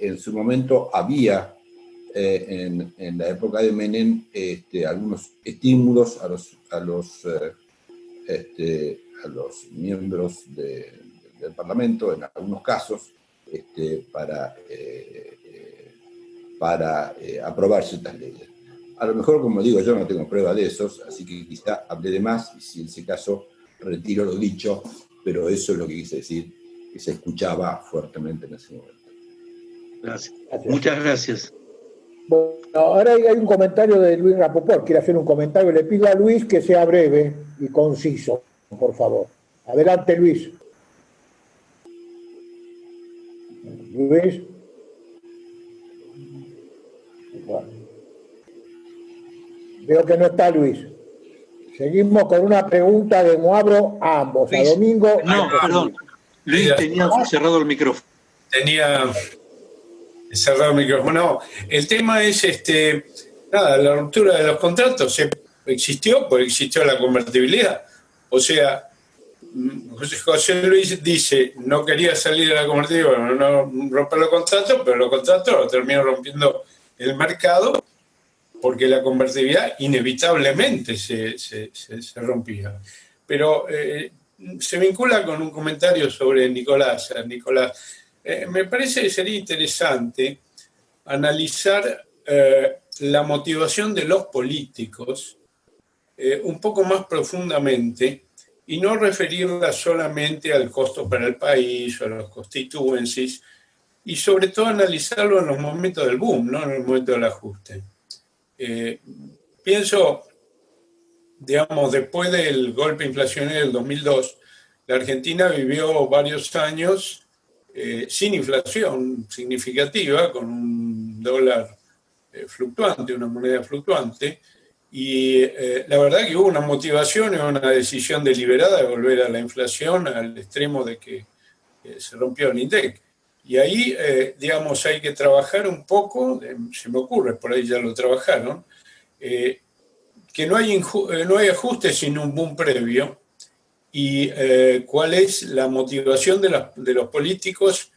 en su momento había, en la época de Menem, algunos estímulos a los miembros del Parlamento, en algunos casos, para aprobar ciertas leyes. A lo mejor, como digo, yo no tengo prueba de esos, así que quizá hablé de más, y si en ese caso retiro lo dicho, pero eso es lo que quise decir, que se escuchaba fuertemente en ese momento. Gracias. Muchas gracias. Bueno, ahora hay un comentario de Luis Rapoport, quiere hacer un comentario, le pido a Luis que sea breve y conciso, por favor. Adelante, Luis. Luis. Bueno. Veo que no está Luis. Seguimos con una pregunta de Moabro a ambos. Luis, a Domingo. No, perdón. Luis tenía cerrado el micrófono. Tenía cerrado el micrófono. No, el tema es la ruptura de los contratos. Existió, pues existió la convertibilidad. O sea, José Luis dice, no quería salir de la convertibilidad, no romper los contratos, pero los contratos los terminó rompiendo el mercado, porque la convertibilidad inevitablemente se rompía. Pero se vincula con un comentario sobre Nicolás. Me parece que sería interesante analizar la motivación de los políticos un poco más profundamente y no referirla solamente al costo para el país o a los constituencies, y sobre todo analizarlo en los momentos del boom, no en el momento del ajuste. Pienso digamos, después del golpe inflacionario del 2002, la Argentina vivió varios años sin inflación significativa, con un dólar fluctuante, una moneda fluctuante, y la verdad que hubo una motivación y una decisión deliberada de volver a la inflación al extremo de que se rompió el INDEC. Y ahí, digamos, hay que trabajar un poco, se me ocurre, por ahí ya lo trabajaron, que no hay ajuste sin un boom previo, y cuál es la motivación de los políticos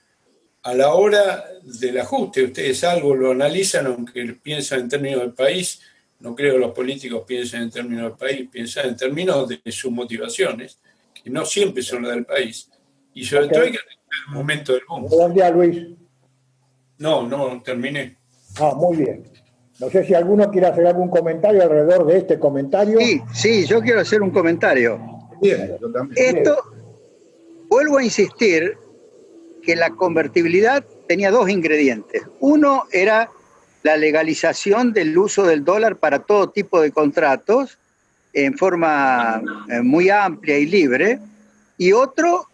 a la hora del ajuste. Ustedes algo lo analizan, aunque piensan en términos del país. No creo que los políticos piensen en términos del país, piensan en términos de sus motivaciones, que no siempre son las del país. Y sobre todo hay que analizar el momento del boom. Buen día, Luis. No, terminé. Ah, muy bien. No sé si alguno quiere hacer algún comentario alrededor de este comentario. Sí, yo quiero hacer un comentario. Bien, yo también. Esto, vuelvo a insistir que la convertibilidad tenía dos ingredientes. Uno era la legalización del uso del dólar para todo tipo de contratos en forma muy amplia y libre, y otro,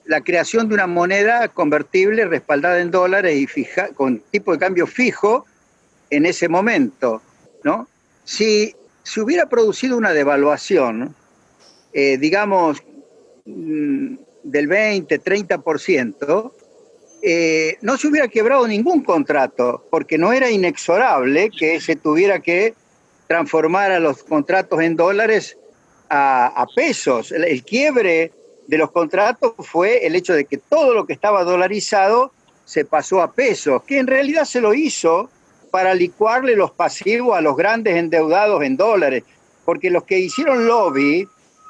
la creación de una moneda convertible respaldada en dólares y con tipo de cambio fijo en ese momento, ¿no? Si se hubiera producido una devaluación, digamos, del 20, 30%, no se hubiera quebrado ningún contrato, porque no era inexorable que se tuviera que transformar a los contratos en dólares a pesos. El quiebre de los contratos fue el hecho de que todo lo que estaba dolarizado se pasó a pesos, que en realidad se lo hizo para licuarle los pasivos a los grandes endeudados en dólares, porque los que hicieron lobby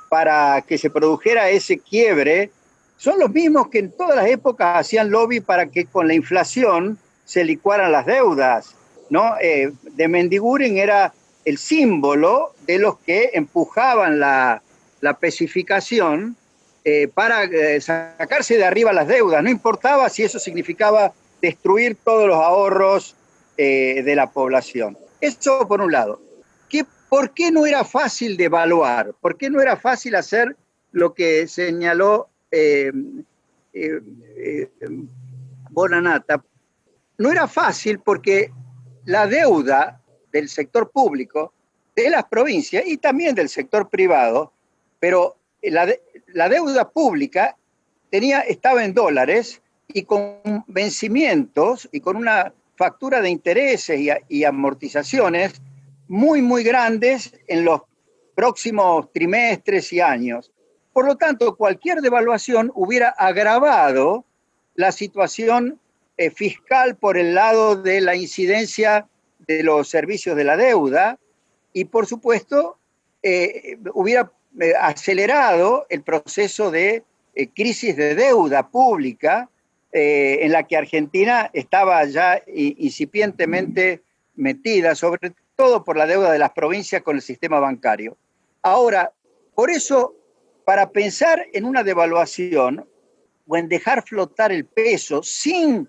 para que se produjera ese quiebre son los mismos que en todas las épocas hacían lobby para que con la inflación se licuaran las deudas, ¿no? De Mendiguren era el símbolo de los que empujaban la especificación para sacarse de arriba las deudas. No importaba si eso significaba destruir todos los ahorros de la población. Eso por un lado. ¿Por qué no era fácil de evaluar? ¿Por qué no era fácil hacer lo que señaló Bonanata? No era fácil porque la deuda del sector público, de las provincias y también del sector privado, pero la deuda pública estaba en dólares y con vencimientos y con una factura de intereses y amortizaciones muy, muy grandes en los próximos trimestres y años. Por lo tanto, cualquier devaluación hubiera agravado la situación fiscal por el lado de la incidencia de los servicios de la deuda y, por supuesto, hubiera acelerado el proceso de crisis de deuda pública en la que Argentina estaba ya incipientemente metida, sobre todo por la deuda de las provincias con el sistema bancario. Ahora, por eso, para pensar en una devaluación o en dejar flotar el peso sin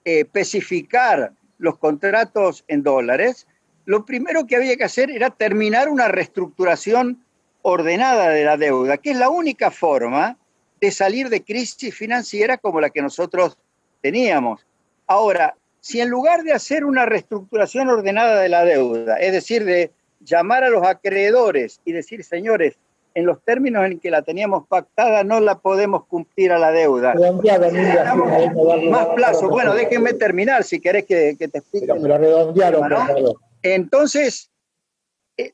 especificar los contratos en dólares, lo primero que había que hacer era terminar una reestructuración ordenada de la deuda, que es la única forma de salir de crisis financiera como la que nosotros teníamos. Ahora, si en lugar de hacer una reestructuración ordenada de la deuda, es decir, de llamar a los acreedores y decir, señores, en los términos en que la teníamos pactada no la podemos cumplir a la deuda. Más plazo. Bueno, déjenme terminar si querés que te explique. Pero redondearon, ¿no? Entonces,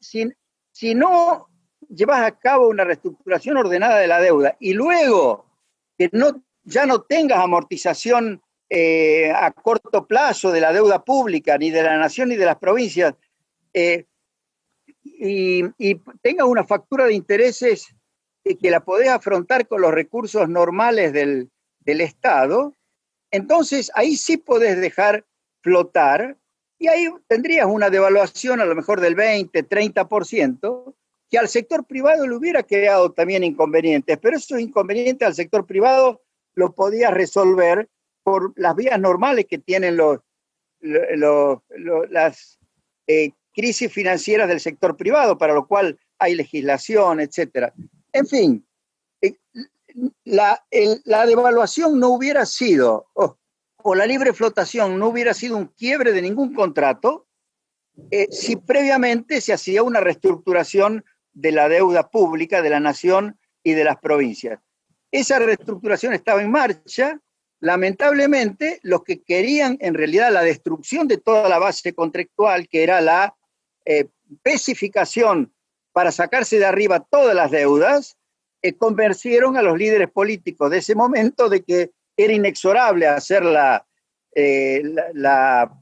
si no llevas a cabo una reestructuración ordenada de la deuda y luego que ya no tengas amortización a corto plazo de la deuda pública, ni de la nación ni de las provincias, y tengas una factura de intereses que la podés afrontar con los recursos normales del Estado, entonces ahí sí podés dejar flotar y ahí tendrías una devaluación a lo mejor del 20, 30%, que al sector privado le hubiera creado también inconvenientes, pero esos inconvenientes al sector privado lo podías resolver por las vías normales que tienen las crisis financieras del sector privado, para lo cual hay legislación, etcétera. En fin, la devaluación no hubiera sido, o la libre flotación no hubiera sido un quiebre de ningún contrato si previamente se hacía una reestructuración de la deuda pública de la nación y de las provincias. Esa reestructuración estaba en marcha. Lamentablemente, los que querían en realidad la destrucción de toda la base contractual, que era la especificación para sacarse de arriba todas las deudas, convencieron a los líderes políticos de ese momento de que era inexorable hacer la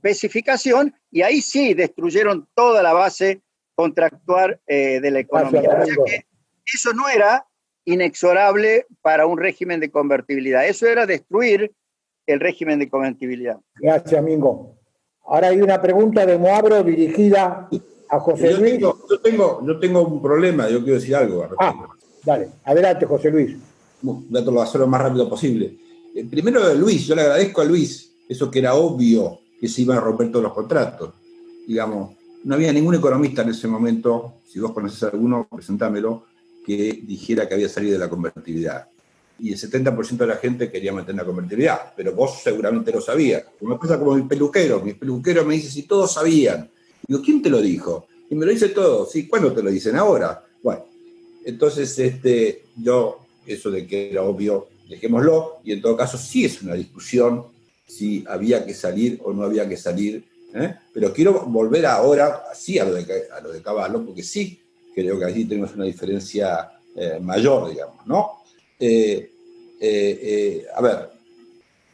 especificación, y ahí sí destruyeron toda la base contractual de la economía. O sea que eso no era inexorable para un régimen de convertibilidad, eso era destruir el régimen de convertibilidad. Gracias, Mingo. Ahora hay una pregunta de Moabro dirigida a José Luis. Yo tengo un problema, yo quiero decir algo. Dale, adelante, José Luis. Trato de hacerlo lo más rápido posible. Primero de Luis, yo le agradezco a Luis eso que era obvio que se iban a romper todos los contratos. Digamos, no había ningún economista en ese momento, si vos conocés a alguno, presentámelo, que dijera que había salido de la convertibilidad. Y el 70% de la gente quería mantener la convertibilidad, pero vos seguramente lo sabías. Me pasa como mis peluqueros me dice, si todos sabían. Digo, ¿quién te lo dijo? Y me lo dice todo. Sí, ¿cuándo te lo dicen? Ahora. Bueno, entonces yo, eso de que era obvio, dejémoslo, y en todo caso sí es una discusión si había que salir o no había que salir, pero quiero volver ahora, sí, a lo de Cavallo, porque sí creo que allí tenemos una diferencia mayor, digamos, ¿no? A ver,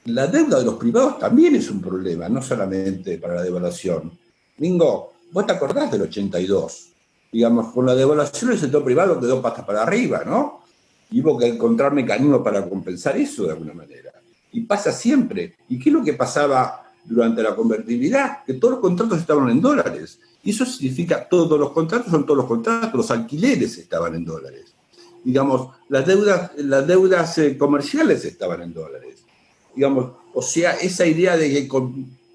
la deuda de los privados también es un problema, no solamente para la devaluación. Mingo, vos te acordás del 82, digamos, con la devaluación el sector privado quedó patas para arriba, ¿no? Y hubo que encontrar mecanismos para compensar eso de alguna manera. Y pasa siempre. ¿Y qué es lo que pasaba durante la convertibilidad? Que todos los contratos estaban en dólares. Y eso significa, todos los contratos son todos los contratos, los alquileres estaban en dólares. Digamos, las deudas comerciales estaban en dólares. Digamos, o sea, esa idea de que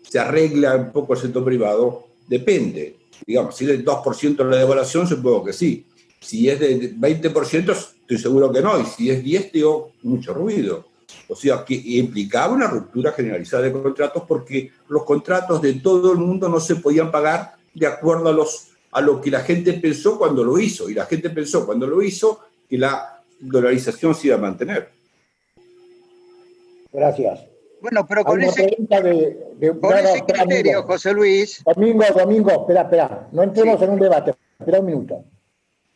se arregla un poco el sector privado, depende. Digamos, si es del 2% la devaluación, supongo que sí. Si es del 20%, estoy seguro que no. Y si es 10%, digo, mucho ruido. O sea, que implicaba una ruptura generalizada de contratos porque los contratos de todo el mundo no se podían pagar de acuerdo a lo que la gente pensó cuando lo hizo. Y la gente pensó cuando lo hizo que la dolarización se iba a mantener. Gracias. Bueno, pero con ese criterio, José Luis. Domingo, espera. No entremos en un debate. Espera un minuto.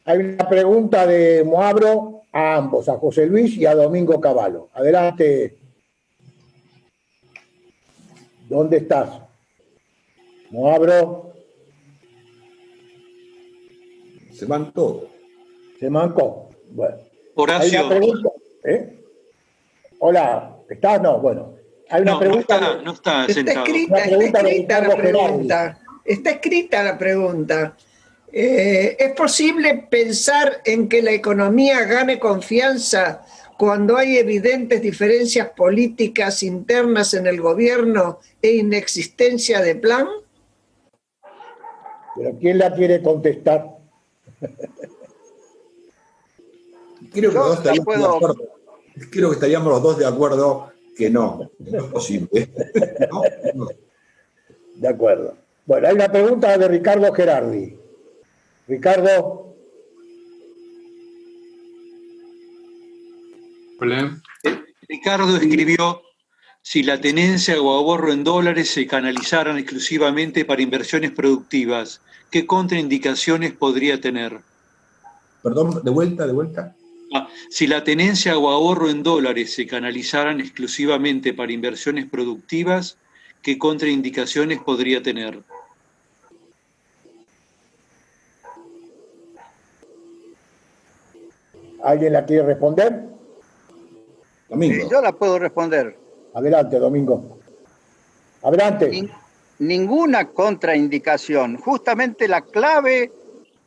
Hay una pregunta de Moabro a ambos, a José Luis y a Domingo Cavallo. Adelante. ¿Dónde estás? Moabro. Se van todos. Se mancó. Bueno. Horacio. Hay una pregunta. Hola, ¿estás? No, bueno. Hay una pregunta. No está sentado. Está escrita la pregunta. ¿Es posible pensar en que la economía gane confianza cuando hay evidentes diferencias políticas internas en el gobierno e inexistencia de plan? ¿Pero quién la quiere contestar? Creo que estaríamos los dos de acuerdo que no es posible. No. De acuerdo. Bueno, hay una pregunta de Ricardo Gerardi. Ricardo. Hola. Ricardo escribió: si la tenencia o ahorro en dólares se canalizaran exclusivamente para inversiones productivas, ¿qué contraindicaciones podría tener? Perdón, de vuelta. Si la tenencia o ahorro en dólares se canalizaran exclusivamente para inversiones productivas, ¿qué contraindicaciones podría tener? ¿Alguien la quiere responder? Domingo. Yo la puedo responder. Adelante, Domingo. Adelante. Ninguna contraindicación. Justamente la clave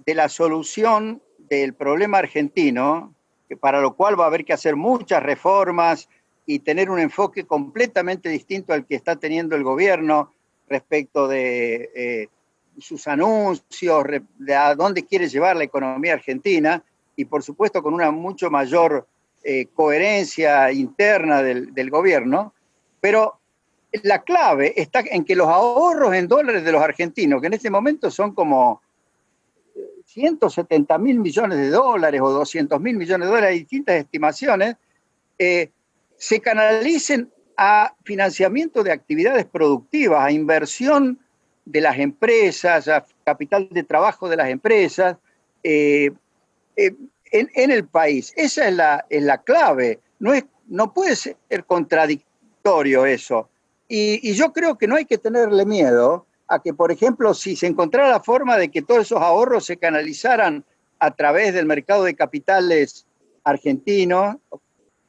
de la solución del problema argentino, que para lo cual va a haber que hacer muchas reformas y tener un enfoque completamente distinto al que está teniendo el gobierno respecto de sus anuncios, de a dónde quiere llevar la economía argentina, y por supuesto con una mucho mayor coherencia interna del gobierno, pero la clave está en que los ahorros en dólares de los argentinos, que en este momento son como 170.000 millones de dólares o 200.000 millones de dólares, hay distintas estimaciones, se canalicen a financiamiento de actividades productivas, a inversión de las empresas, a capital de trabajo de las empresas en el país. Esa es la clave. No puede ser contradictorio eso. Y yo creo que no hay que tenerle miedo a que, por ejemplo, si se encontrara la forma de que todos esos ahorros se canalizaran a través del mercado de capitales argentino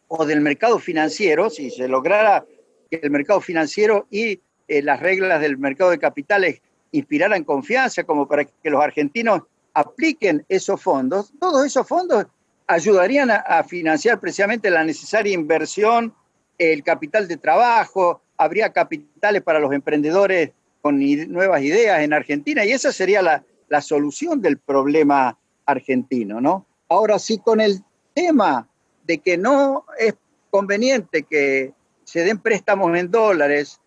o del mercado financiero, si se lograra que el mercado financiero y las reglas del mercado de capitales inspiraran confianza como para que los argentinos apliquen esos fondos, todos esos fondos ayudarían a financiar precisamente la necesaria inversión, el capital de trabajo, habría capitales para los emprendedores con nuevas ideas en Argentina, y esa sería la solución del problema argentino, ¿no? Ahora sí, con el tema de que no es conveniente que se den préstamos en dólares,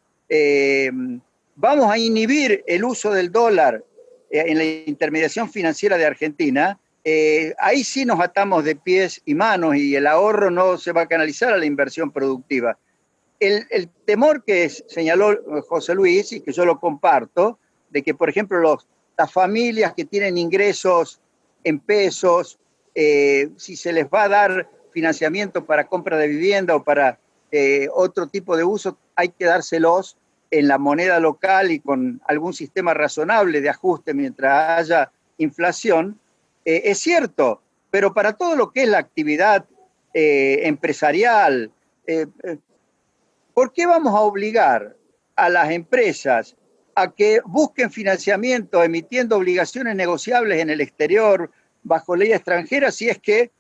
vamos a inhibir el uso del dólar en la intermediación financiera de Argentina, ahí sí nos atamos de pies y manos y el ahorro no se va a canalizar a la inversión productiva. El temor que señaló José Luis, y que yo lo comparto, de que, por ejemplo, las familias que tienen ingresos en pesos, si se les va a dar financiamiento para compra de vivienda o para otro tipo de uso, hay que dárselos en la moneda local y con algún sistema razonable de ajuste mientras haya inflación. Es cierto, pero para todo lo que es la actividad empresarial, ¿por qué vamos a obligar a las empresas a que busquen financiamiento emitiendo obligaciones negociables en el exterior bajo ley extranjera si es que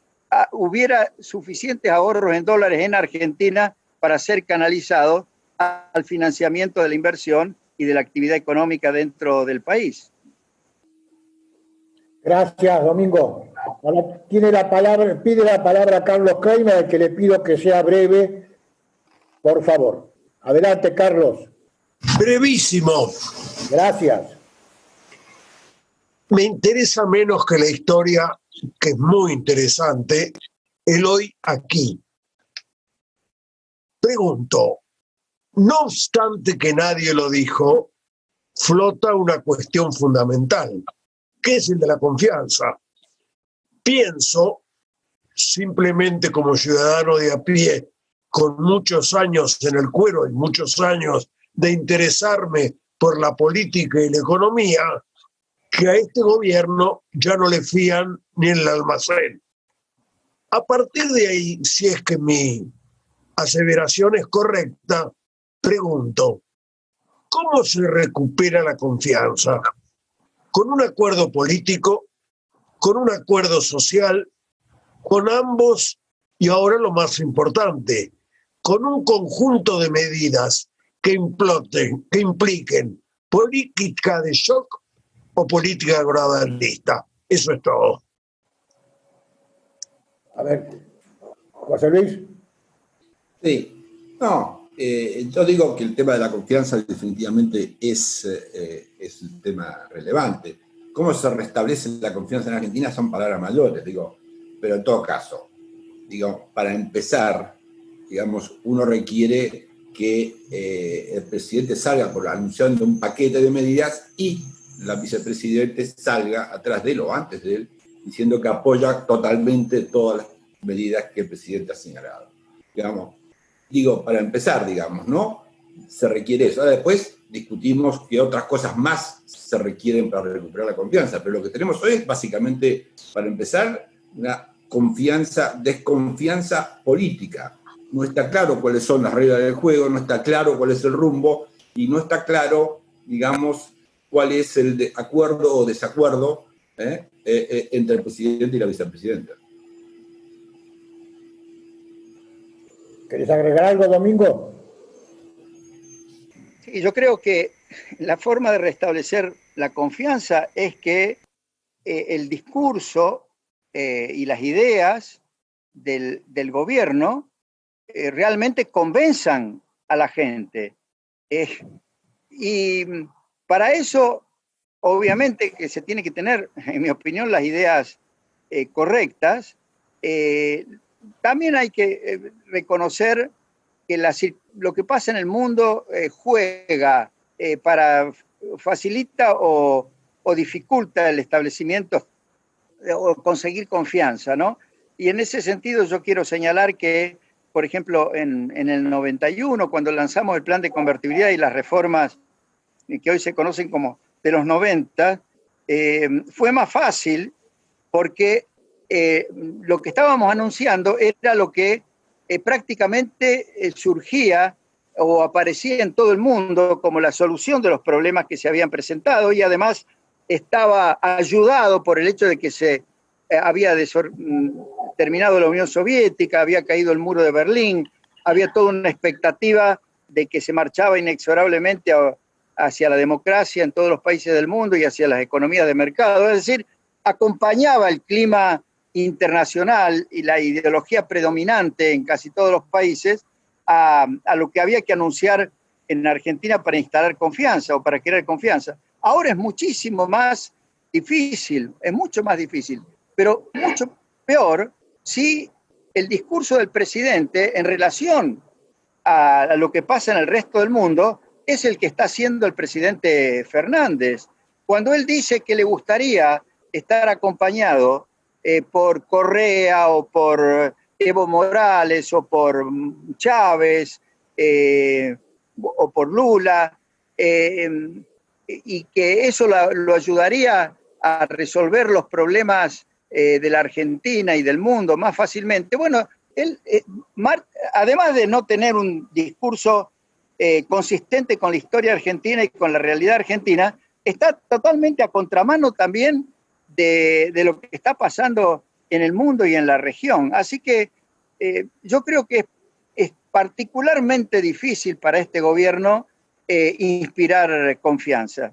hubiera suficientes ahorros en dólares en Argentina para ser canalizados al financiamiento de la inversión y de la actividad económica dentro del país? Gracias, Domingo. Ahora pide la palabra Carlos Kramer, al que le pido que sea breve, por favor. Adelante, Carlos. Brevísimo. Gracias. Me interesa menos que la historia, que es muy interesante, el hoy aquí. Pregunto, no obstante que nadie lo dijo, flota una cuestión fundamental, que es el de la confianza. Pienso, simplemente como ciudadano de a pie, con muchos años en el cuero y muchos años de interesarme por la política y la economía, que a este gobierno ya no le fían ni en el almacén. A partir de ahí, si es que mi aseveración es correcta, pregunto, ¿cómo se recupera la confianza? ¿Con un acuerdo político? ¿Con un acuerdo social? ¿Con ambos? Y ahora lo más importante, con un conjunto de medidas que impliquen política de shock o política gradualista. Eso es todo. A ver, José Luis. Sí, no, yo digo que el tema de la confianza definitivamente es un tema relevante. ¿Cómo se restablece la confianza en Argentina? Son palabras mayores, digo, pero en todo caso, digo, para empezar, digamos, uno requiere que el presidente salga anunciando un paquete de medidas y la vicepresidente salga atrás de él o antes de él, diciendo que apoya totalmente todas las medidas que el presidente ha señalado. Digamos, digo, para empezar, digamos, ¿no? Se requiere eso. Ahora después discutimos qué otras cosas más se requieren para recuperar la confianza, pero lo que tenemos hoy es básicamente, para empezar, una desconfianza política. No está claro cuáles son las reglas del juego, no está claro cuál es el rumbo y no está claro, digamos, cuál es el acuerdo o desacuerdo entre el presidente y la vicepresidenta. ¿Querés agregar algo, Domingo? Sí, yo creo que la forma de restablecer la confianza es que el discurso y las ideas del gobierno realmente convenzan a la gente. Y para eso, obviamente, que se tiene que tener, en mi opinión, las ideas correctas. También hay que reconocer que lo que pasa en el mundo juega facilita o dificulta el establecimiento o conseguir confianza, ¿no? Y en ese sentido yo quiero señalar que, por ejemplo, en el 91, cuando lanzamos el plan de convertibilidad y las reformas que hoy se conocen como de los 90, fue más fácil porque lo que estábamos anunciando era lo que prácticamente surgía o aparecía en todo el mundo como la solución de los problemas que se habían presentado, y además estaba ayudado por el hecho de que se había terminado la Unión Soviética, había caído el muro de Berlín, había toda una expectativa de que se marchaba inexorablemente hacia la democracia en todos los países del mundo y hacia las economías de mercado. Es decir, acompañaba el clima internacional y la ideología predominante en casi todos los países a lo que había que anunciar en Argentina para instalar confianza o para crear confianza. Ahora es muchísimo más difícil, es mucho más difícil, pero mucho peor si el discurso del presidente en relación a lo que pasa en el resto del mundo es el que está haciendo el presidente Fernández. Cuando él dice que le gustaría estar acompañado por Correa o por Evo Morales o por Chávez o por Lula, y que eso lo ayudaría a resolver los problemas de la Argentina y del mundo más fácilmente. Bueno, él, además de no tener un discurso consistente con la historia argentina y con la realidad argentina, está totalmente a contramano también de lo que está pasando en el mundo y en la región. Así que yo creo que es particularmente difícil para este gobierno inspirar confianza.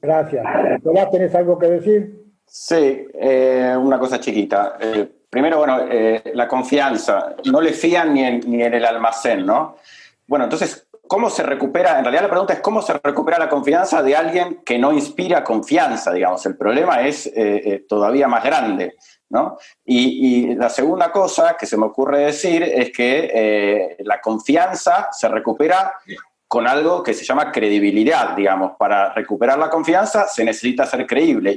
Gracias. Nicolás, ¿tenés algo que decir? Sí, una cosa chiquita. Primero, bueno, la confianza. No le fían ni en el almacén, ¿no? Bueno, entonces, ¿cómo se recupera? En realidad la pregunta es cómo se recupera la confianza de alguien que no inspira confianza, digamos. El problema es todavía más grande, ¿no? Y la segunda cosa que se me ocurre decir es que la confianza se recupera con algo que se llama credibilidad, digamos. Para recuperar la confianza se necesita ser creíble.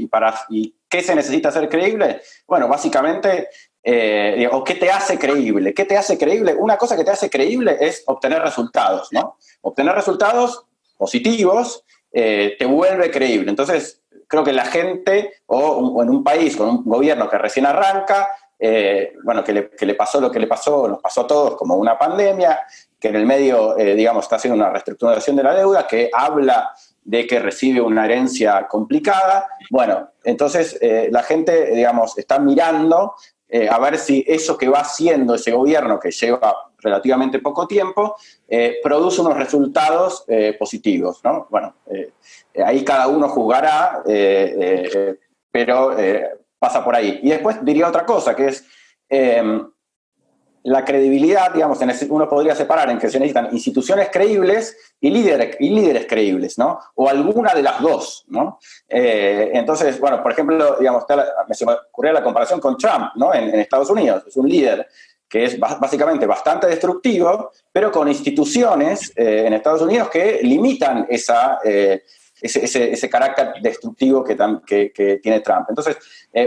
¿Y qué se necesita ser creíble? Bueno, básicamente, ¿qué te hace creíble? ¿Qué te hace creíble? Una cosa que te hace creíble es obtener resultados, ¿no? Obtener resultados positivos te vuelve creíble. Entonces, creo que la gente, o en un país con un gobierno que recién arranca, bueno, que le pasó lo que le pasó, nos pasó a todos como una pandemia, que en el medio, digamos, está haciendo una reestructuración de la deuda, que habla de que recibe una herencia complicada. Bueno, entonces la gente, digamos, está mirando a ver si eso que va haciendo ese gobierno, que lleva relativamente poco tiempo, produce unos resultados positivos, ¿no? Bueno, ahí cada uno juzgará, pero pasa por ahí. Y después diría otra cosa, que es la credibilidad, digamos, uno podría separar en que se necesitan instituciones creíbles y líderes creíbles, ¿no? O alguna de las dos, ¿no? Entonces, bueno, por ejemplo, digamos, se me ocurrió la comparación con Trump, ¿no? En Estados Unidos. Es un líder que es básicamente bastante destructivo, pero con instituciones en Estados Unidos que limitan ese carácter destructivo que tiene Trump. Entonces,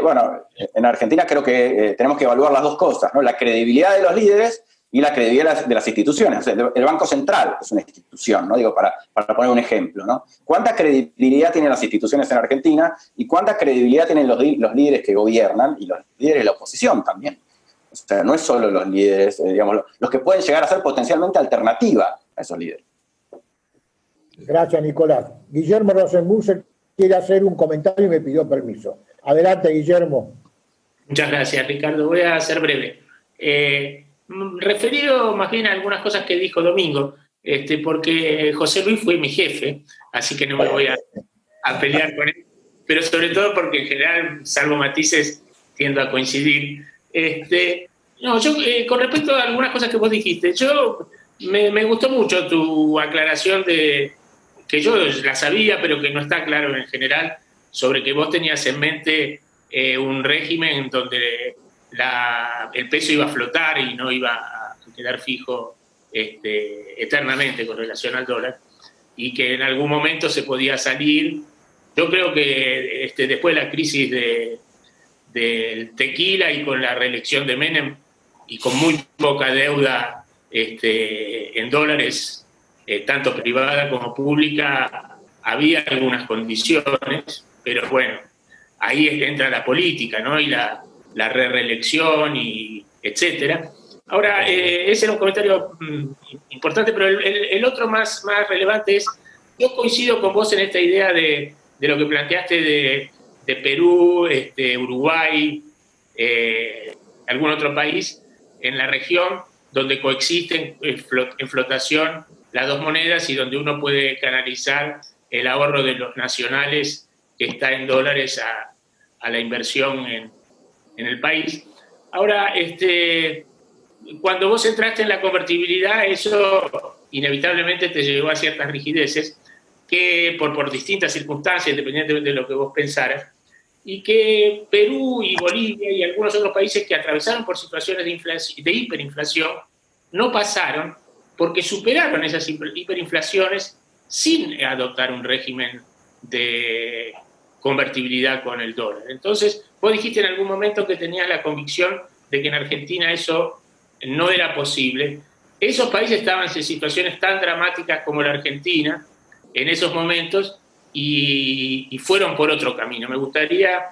bueno, en Argentina creo que tenemos que evaluar las dos cosas, ¿no? La credibilidad de los líderes y la credibilidad de las instituciones. O sea, el Banco Central es una institución, ¿no? Digo, para poner un ejemplo, ¿no? ¿Cuánta credibilidad tienen las instituciones en Argentina y cuánta credibilidad tienen los líderes que gobiernan y los líderes de la oposición también? O sea, no es solo los líderes, digamos, los que pueden llegar a ser potencialmente alternativa a esos líderes. Gracias, Nicolás. Guillermo Rosenbuser quiere hacer un comentario y me pidió permiso. Adelante, Guillermo. Muchas gracias, Ricardo. Voy a ser breve. Referido más bien a algunas cosas que dijo Domingo, porque José Luis fue mi jefe, así que no me voy a a pelear con él, pero sobre todo porque en general, salvo matices, tiendo a coincidir. No, yo con respecto a algunas cosas que vos dijiste, me gustó mucho tu aclaración de que yo la sabía, pero que no está claro en general, sobre que vos tenías en mente un régimen donde el peso iba a flotar y no iba a quedar fijo eternamente con relación al dólar, y que en algún momento se podía salir. Yo creo que después de la crisis del tequila y con la reelección de Menem y con muy poca deuda en dólares, tanto privada como pública, había algunas condiciones, pero bueno, ahí es que entra la política, ¿no? Y la reelección y etcétera. Ahora, ese era un comentario importante, pero el otro más relevante es, yo coincido con vos en esta idea de lo que planteaste de Perú, Uruguay, algún otro país en la región donde coexisten en flotación las dos monedas y donde uno puede canalizar el ahorro de los nacionales que está en dólares a la inversión en el país. Ahora, cuando vos entraste en la convertibilidad, eso inevitablemente te llevó a ciertas rigideces que por distintas circunstancias, independientemente de lo que vos pensaras, y que Perú y Bolivia y algunos otros países que atravesaron por situaciones de hiperinflación no pasaron porque superaron esas hiperinflaciones sin adoptar un régimen de convertibilidad con el dólar. Entonces, vos dijiste en algún momento que tenías la convicción de que en Argentina eso no era posible. Esos países estaban en situaciones tan dramáticas como la Argentina en esos momentos y fueron por otro camino. Me gustaría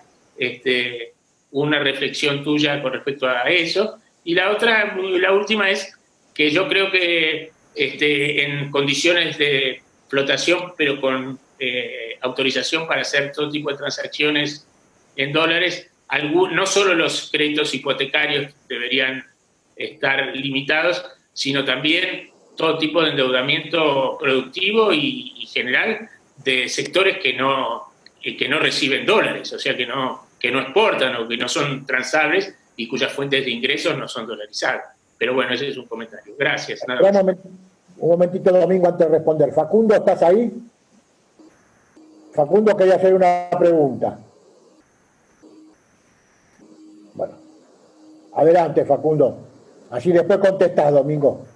una reflexión tuya con respecto a eso. Y la última es que yo creo que en condiciones de flotación, pero con autorización para hacer todo tipo de transacciones en dólares, no solo los créditos hipotecarios deberían estar limitados, sino también todo tipo de endeudamiento productivo y general de sectores que no reciben dólares, o sea, que no exportan o que no son transables y cuyas fuentes de ingresos no son dolarizadas. Pero bueno, ese es un comentario. Gracias. Nada más. Un momentito, Domingo, antes de responder. Facundo, ¿estás ahí? Facundo quería hacer una pregunta. Bueno, adelante, Facundo. Así después contestás, Domingo.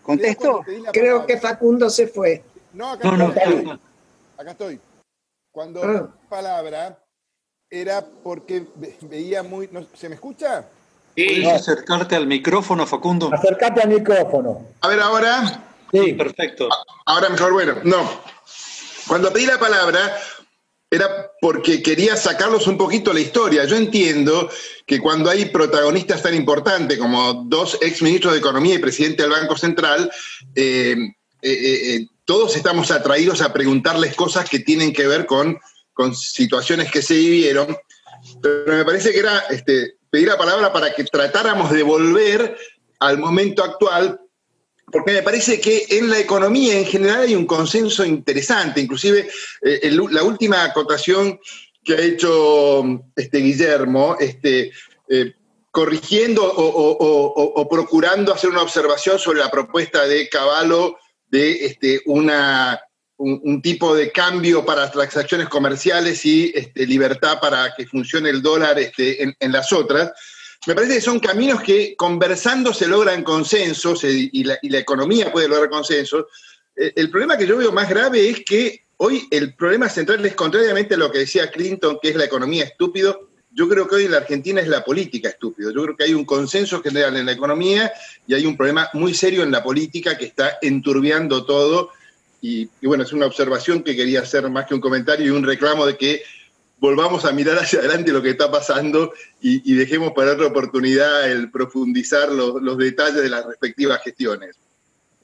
¿Contesto? Creo que Facundo se fue. No, acá estoy. Cuando palabra era porque veía muy... ¿Se me escucha? ¿Puedes acercarte al micrófono, Facundo? Acércate al micrófono. A ver, ahora. Sí, perfecto. Ahora mejor, bueno. No. Cuando pedí la palabra era porque quería sacarlos un poquito de la historia. Yo entiendo que cuando hay protagonistas tan importantes como dos exministros de Economía y presidente del Banco Central, todos estamos atraídos a preguntarles cosas que tienen que ver con situaciones que se vivieron, pero me parece que era pedir la palabra para que tratáramos de volver al momento actual, porque me parece que en la economía en general hay un consenso interesante, inclusive la última acotación que ha hecho Guillermo, corrigiendo o procurando hacer una observación sobre la propuesta de Cavallo de un tipo de cambio para las transacciones comerciales y libertad para que funcione el dólar en las otras. Me parece que son caminos que conversando se logran consensos y la economía puede lograr consensos. El problema que yo veo más grave es que hoy el problema central es, contrariamente a lo que decía Clinton, que es la economía estúpido, yo creo que hoy en la Argentina es la política estúpido. Yo creo que hay un consenso general en la economía y hay un problema muy serio en la política que está enturbiando todo. Y bueno, es una observación que quería hacer más que un comentario y un reclamo de que volvamos a mirar hacia adelante lo que está pasando y dejemos para otra oportunidad el profundizar los detalles de las respectivas gestiones.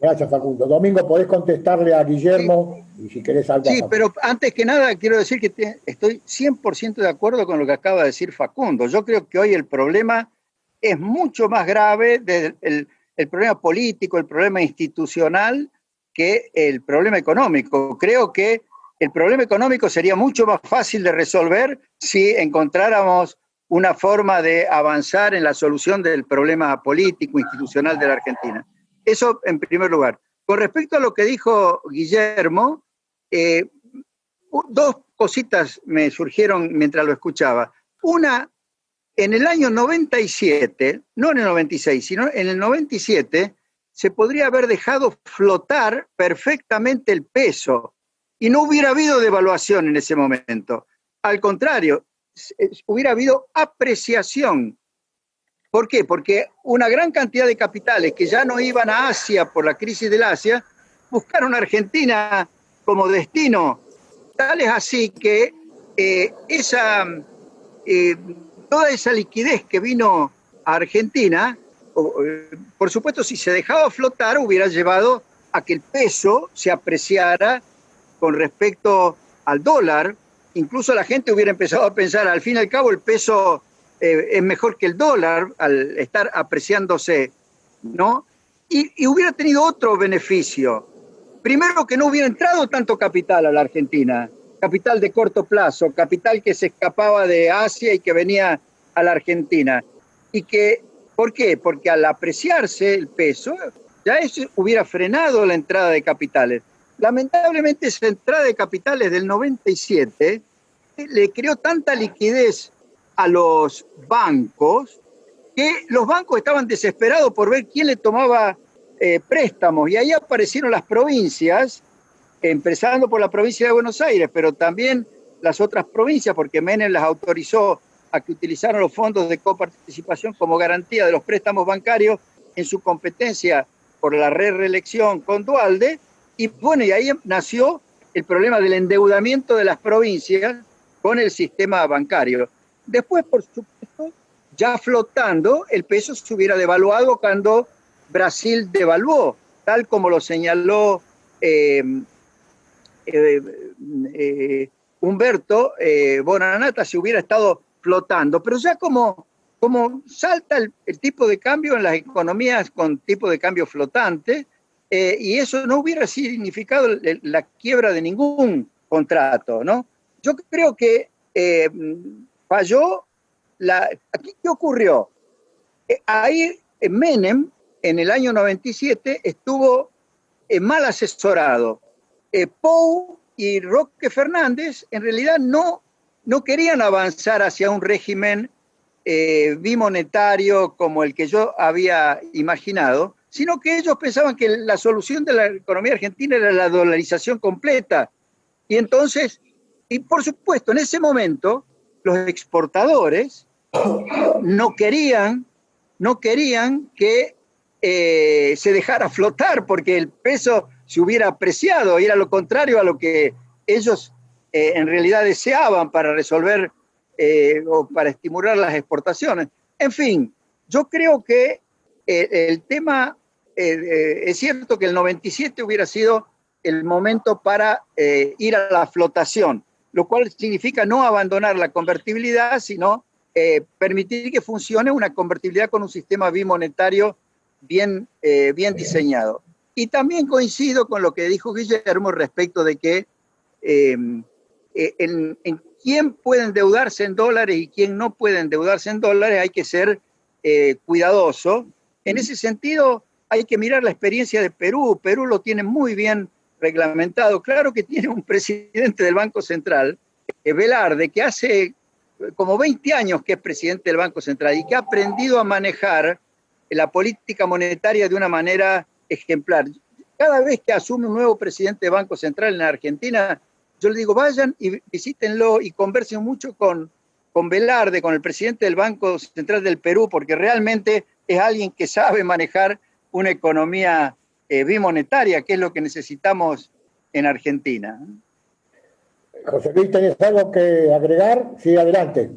Gracias, Facundo. Domingo, podés contestarle a Guillermo y si querés algo. Sí, pero antes que nada quiero decir que estoy 100% de acuerdo con lo que acaba de decir Facundo. Yo creo que hoy el problema es mucho más grave, el problema político, el problema institucional, que el problema económico. Creo que el problema económico sería mucho más fácil de resolver si encontráramos una forma de avanzar en la solución del problema político, institucional de la Argentina. Eso en primer lugar. Con respecto a lo que dijo Guillermo, dos cositas me surgieron mientras lo escuchaba. Una, en el año 97, no en el 96, sino en el 97, se podría haber dejado flotar perfectamente el peso y no hubiera habido devaluación en ese momento. Al contrario, hubiera habido apreciación. ¿Por qué? Porque una gran cantidad de capitales que ya no iban a Asia por la crisis del Asia, buscaron a Argentina como destino. Tal es así que toda esa liquidez que vino a Argentina, por supuesto, si se dejaba flotar, hubiera llevado a que el peso se apreciara con respecto al dólar. Incluso la gente hubiera empezado a pensar, al fin y al cabo, el peso es mejor que el dólar al estar apreciándose, ¿no? Y hubiera tenido otro beneficio. Primero, que no hubiera entrado tanto capital a la Argentina, capital de corto plazo, capital que se escapaba de Asia y que venía a la Argentina. Y que, ¿por qué? Porque al apreciarse el peso, ya eso hubiera frenado la entrada de capitales. Lamentablemente, esa entrada de capitales del 97 le creó tanta liquidez a los bancos que los bancos estaban desesperados por ver quién le tomaba préstamos. Y ahí aparecieron las provincias, empezando por la provincia de Buenos Aires, pero también las otras provincias, porque Menem las autorizó a que utilizaran los fondos de coparticipación como garantía de los préstamos bancarios en su competencia por la reelección con Duhalde. Y bueno, y ahí nació el problema del endeudamiento de las provincias con el sistema bancario. Después, por supuesto, ya flotando, el peso se hubiera devaluado cuando Brasil devaluó, tal como lo señaló Humberto Bonanata, si hubiera estado flotando. Pero ya como salta el tipo de cambio en las economías con tipo de cambio flotante, y eso no hubiera significado la quiebra de ningún contrato, ¿no? Yo creo que falló. ¿Aquí qué ocurrió? Ahí Menem, en el año 97, estuvo mal asesorado. Pou y Roque Fernández en realidad no querían avanzar hacia un régimen bimonetario como el que yo había imaginado, sino que ellos pensaban que la solución de la economía argentina era la dolarización completa. Y entonces, y por supuesto, en ese momento, los exportadores no querían que se dejara flotar, porque el peso se hubiera apreciado, y era lo contrario a lo que ellos en realidad deseaban para resolver o para estimular las exportaciones. En fin, yo creo que el tema, es cierto que el 97 hubiera sido el momento para ir a la flotación, lo cual significa no abandonar la convertibilidad, sino permitir que funcione una convertibilidad con un sistema bimonetario bien diseñado. Y también coincido con lo que dijo Guillermo respecto de que en quién puede endeudarse en dólares y quién no puede endeudarse en dólares hay que ser cuidadoso. En ese sentido, hay que mirar la experiencia de Perú. Perú lo tiene muy bien reglamentado. Claro que tiene un presidente del Banco Central, Velarde, que hace como 20 años que es presidente del Banco Central y que ha aprendido a manejar la política monetaria de una manera ejemplar. Cada vez que asume un nuevo presidente del Banco Central en Argentina, yo le digo, vayan y visítenlo y conversen mucho con Velarde, con el presidente del Banco Central del Perú, porque realmente es alguien que sabe manejar una economía bimonetaria, que es lo que necesitamos en Argentina. José Luis, ¿tenés algo que agregar? Sí, adelante.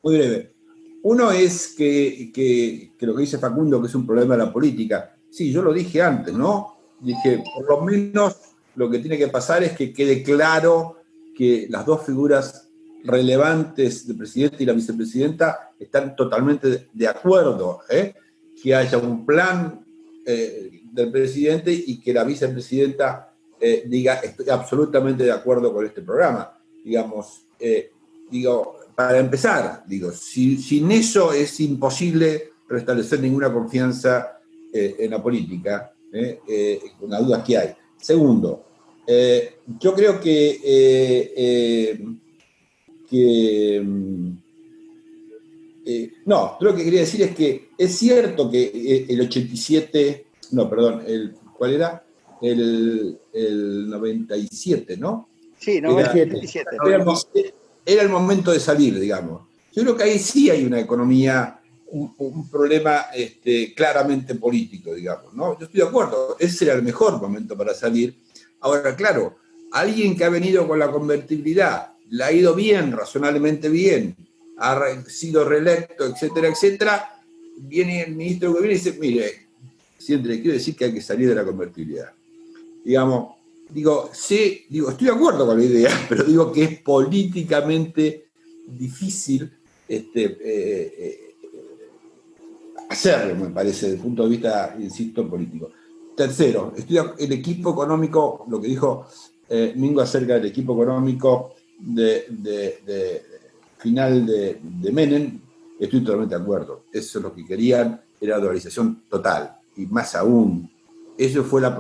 Muy breve. Uno es que lo que dice Facundo, que es un problema de la política. Sí, yo lo dije antes, ¿no? Dije, por lo menos lo que tiene que pasar es que quede claro que las dos figuras relevantes, el presidente y la vicepresidenta, están totalmente de acuerdo, que haya un plan del presidente y que la vicepresidenta diga, estoy absolutamente de acuerdo con este programa. Digamos, para empezar, sin eso es imposible restablecer ninguna confianza en la política, con las dudas que hay. Segundo, yo creo no, lo que quería decir es que es cierto que el 87, no, perdón, ¿cuál era? El 97, ¿no? Sí, 97. Era el momento de salir, digamos. Yo creo que ahí sí hay una economía, un problema claramente político, digamos, ¿no? Yo estoy de acuerdo, ese era el mejor momento para salir. Ahora, claro, alguien que ha venido con la convertibilidad, le ha ido bien, razonablemente bien, ha sido reelecto, etcétera, etcétera, viene el ministro que viene y dice, mire, presidente, le quiero decir que hay que salir de la convertibilidad. Digamos, estoy de acuerdo con la idea, pero digo que es políticamente difícil hacerlo, me parece, desde el punto de vista, insisto, político. Tercero, el equipo económico, lo que dijo Mingo acerca del equipo económico final de Menem, estoy totalmente de acuerdo. Eso es lo que querían, era dolarización total. Y más aún, eso fue la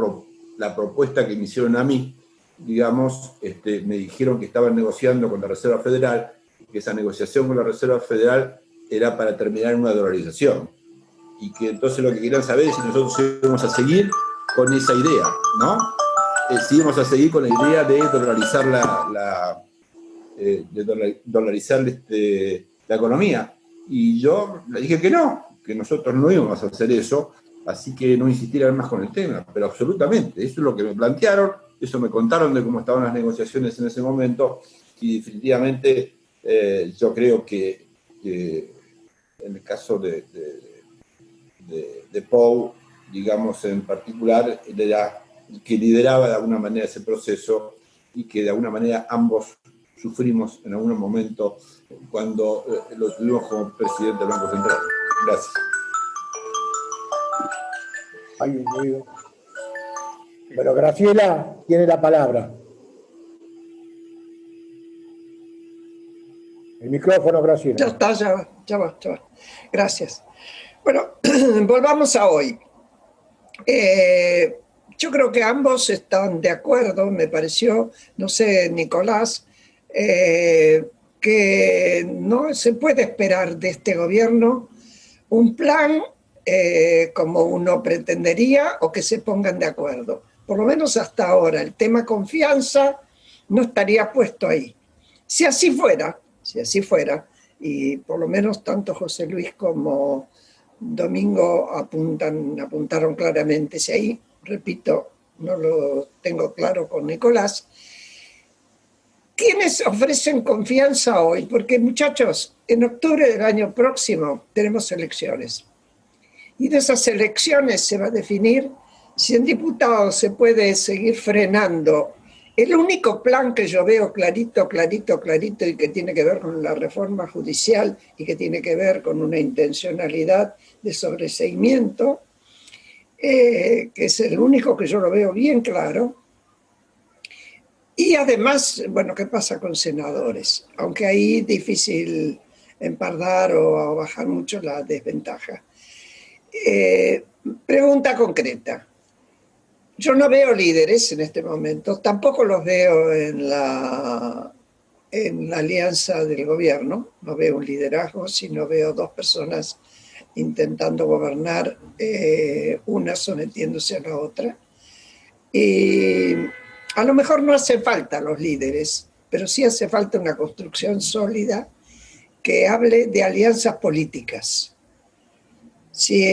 propuesta que me hicieron a mí. Digamos, me dijeron que estaban negociando con la Reserva Federal, que esa negociación con la Reserva Federal era para terminar en una dolarización. Y que entonces lo que querían saber es si nosotros íbamos a seguir con esa idea, ¿no? Si íbamos a seguir con la idea de dolarizar dolarizar la economía. Y yo le dije que no, que nosotros no íbamos a hacer eso, así que no insistieran más con el tema, pero absolutamente, eso es lo que me plantearon, eso me contaron de cómo estaban las negociaciones en ese momento, y definitivamente yo creo que en el caso de Pou, digamos en particular, que lideraba de alguna manera ese proceso y que de alguna manera ambos sufrimos en algún momento cuando lo tuvimos como presidente del Banco Central. Gracias. Hay un ruido. Bueno, Graciela tiene la palabra. El micrófono, Graciela. Ya está, ya va. Gracias. Bueno, volvamos a hoy. Yo creo que ambos están de acuerdo, me pareció, no sé, Nicolás, que no se puede esperar de este gobierno un plan como uno pretendería o que se pongan de acuerdo. Por lo menos hasta ahora, el tema confianza no estaría puesto ahí. Si así fuera, y por lo menos tanto José Luis como Domingo apuntaron claramente, si ahí, repito, no lo tengo claro con Nicolás, ¿quiénes ofrecen confianza hoy? Porque, muchachos, en octubre del año próximo tenemos elecciones. Y de esas elecciones se va a definir si en diputados se puede seguir frenando. El único plan que yo veo clarito, y que tiene que ver con la reforma judicial y que tiene que ver con una intencionalidad de sobreseimiento, que es el único que yo lo veo bien claro. Y además, bueno, ¿qué pasa con senadores? Aunque ahí es difícil empardar o bajar mucho la desventaja. Pregunta concreta. Yo no veo líderes en este momento, tampoco los veo en la alianza del gobierno, no veo un liderazgo, sino veo dos personas intentando gobernar, una sometiéndose a la otra. Y a lo mejor no hace falta los líderes, pero sí hace falta una construcción sólida que hable de alianzas políticas. Si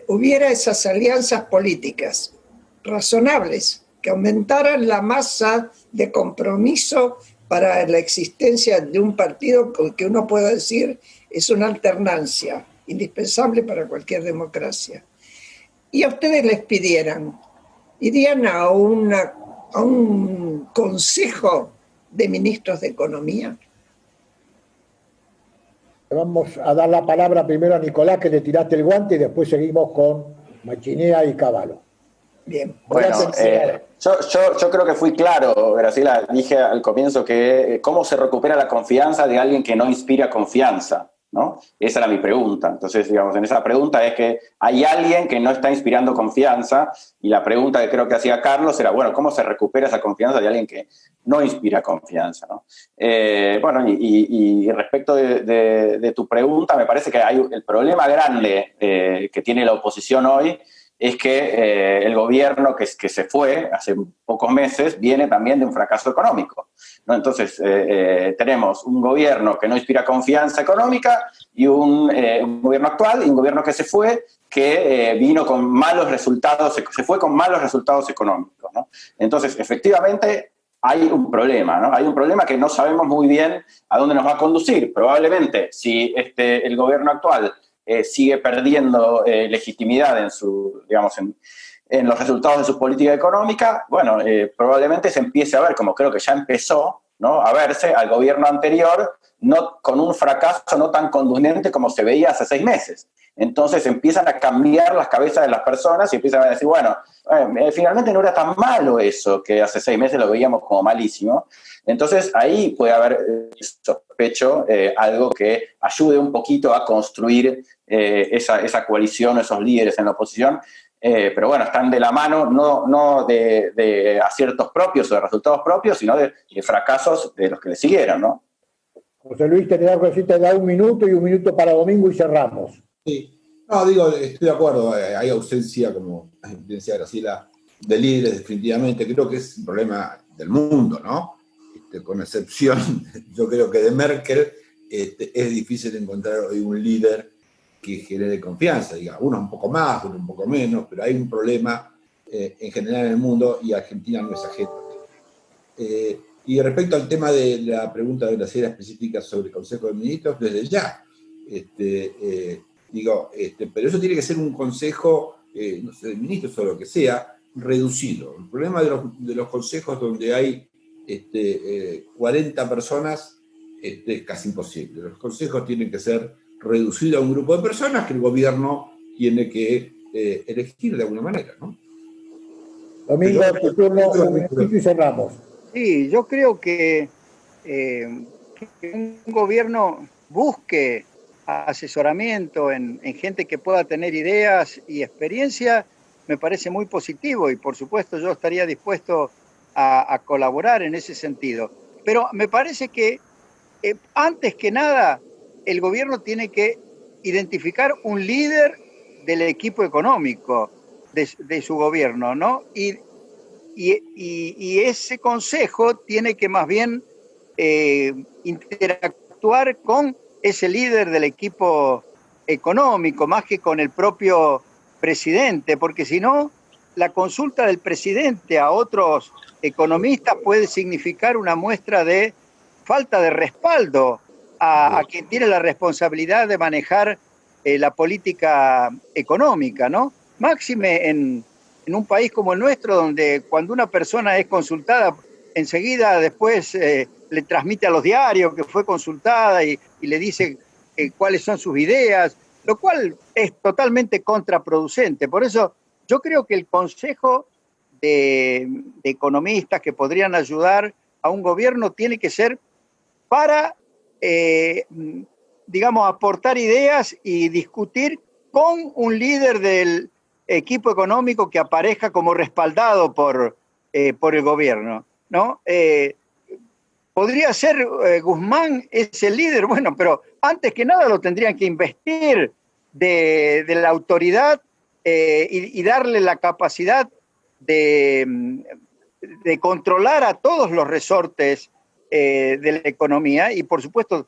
hubiera esas alianzas políticas razonables, que aumentaran la masa de compromiso para la existencia de un partido que uno pueda decir es una alternancia indispensable para cualquier democracia, y a ustedes les pidieran, irían a un consejo de ministros de Economía. Vamos a dar la palabra primero a Nicolás, que le tiraste el guante, y después seguimos con Machinea y Cavallo. Bien. Bueno, yo creo que fui claro, Graciela. Dije al comienzo que cómo se recupera la confianza de alguien que no inspira confianza, ¿no? Esa era mi pregunta. Entonces, digamos, en esa pregunta es que hay alguien que no está inspirando confianza, y la pregunta que creo que hacía Carlos era, bueno, ¿cómo se recupera esa confianza de alguien que no inspira confianza, ¿no? Bueno, y respecto de tu pregunta, me parece que hay el problema grande que tiene la oposición hoy es que el gobierno que se fue hace pocos meses viene también de un fracaso económico, ¿no? Entonces, tenemos un gobierno que no inspira confianza económica y un gobierno actual y un gobierno que se fue que vino con malos resultados, se fue con malos resultados económicos, ¿no? Entonces, efectivamente, hay un problema, ¿no? Hay un problema que no sabemos muy bien a dónde nos va a conducir. Probablemente, si el gobierno actual sigue perdiendo legitimidad en los resultados de su política económica, bueno, probablemente se empiece a ver, como creo que ya empezó, ¿no?, a verse al gobierno anterior con un fracaso no tan contundente como se veía hace 6 meses. Entonces empiezan a cambiar las cabezas de las personas y empiezan a decir, bueno, finalmente no era tan malo eso, que hace 6 meses lo veíamos como malísimo. Entonces ahí puede haber, sospecho, algo que ayude un poquito a construir esa coalición, esos líderes en la oposición. Pero bueno, están de la mano no de aciertos propios o de resultados propios, sino de fracasos de los que le siguieron, ¿no? José Luis, te da 1 minuto y 1 minuto para Domingo y cerramos. Sí. No, digo, estoy de acuerdo, hay ausencia, como decía Graciela, de líderes definitivamente. Creo que es un problema del mundo, ¿no? Con excepción, yo creo que de Merkel, es difícil encontrar hoy un líder que genere confianza, digamos, uno un poco más, uno un poco menos, pero hay un problema en general en el mundo y Argentina no es ajeno. Y respecto al tema de la pregunta de la serie específica sobre el Consejo de Ministros, desde ya, pero eso tiene que ser un consejo, no sé, de ministros o lo que sea, reducido. El problema de los consejos donde hay 40 personas es casi imposible. Los consejos tienen que ser reducidos a un grupo de personas que el gobierno tiene que elegir de alguna manera, ¿no? Domingo, tu turno, y cerramos. Sí, yo creo que un gobierno busque asesoramiento en gente que pueda tener ideas y experiencia me parece muy positivo y por supuesto yo estaría dispuesto a colaborar en ese sentido. Pero me parece que antes que nada el gobierno tiene que identificar un líder del equipo económico de su gobierno, ¿no? Y ese consejo tiene que más bien interactuar con ese líder del equipo económico, más que con el propio presidente, porque si no, la consulta del presidente a otros economistas puede significar una muestra de falta de respaldo a quien tiene la responsabilidad de manejar la política económica, ¿no? Máxime en un país como el nuestro, donde cuando una persona es consultada, enseguida después le transmite a los diarios que fue consultada y le dice cuáles son sus ideas, lo cual es totalmente contraproducente. Por eso yo creo que el consejo de economistas que podrían ayudar a un gobierno tiene que ser para, digamos, aportar ideas y discutir con un líder del equipo económico que aparezca como respaldado por el gobierno, ¿no? Podría ser Guzmán ese líder, bueno, pero antes que nada lo tendrían que investir de la autoridad y darle la capacidad de controlar a todos los resortes de la economía y, por supuesto,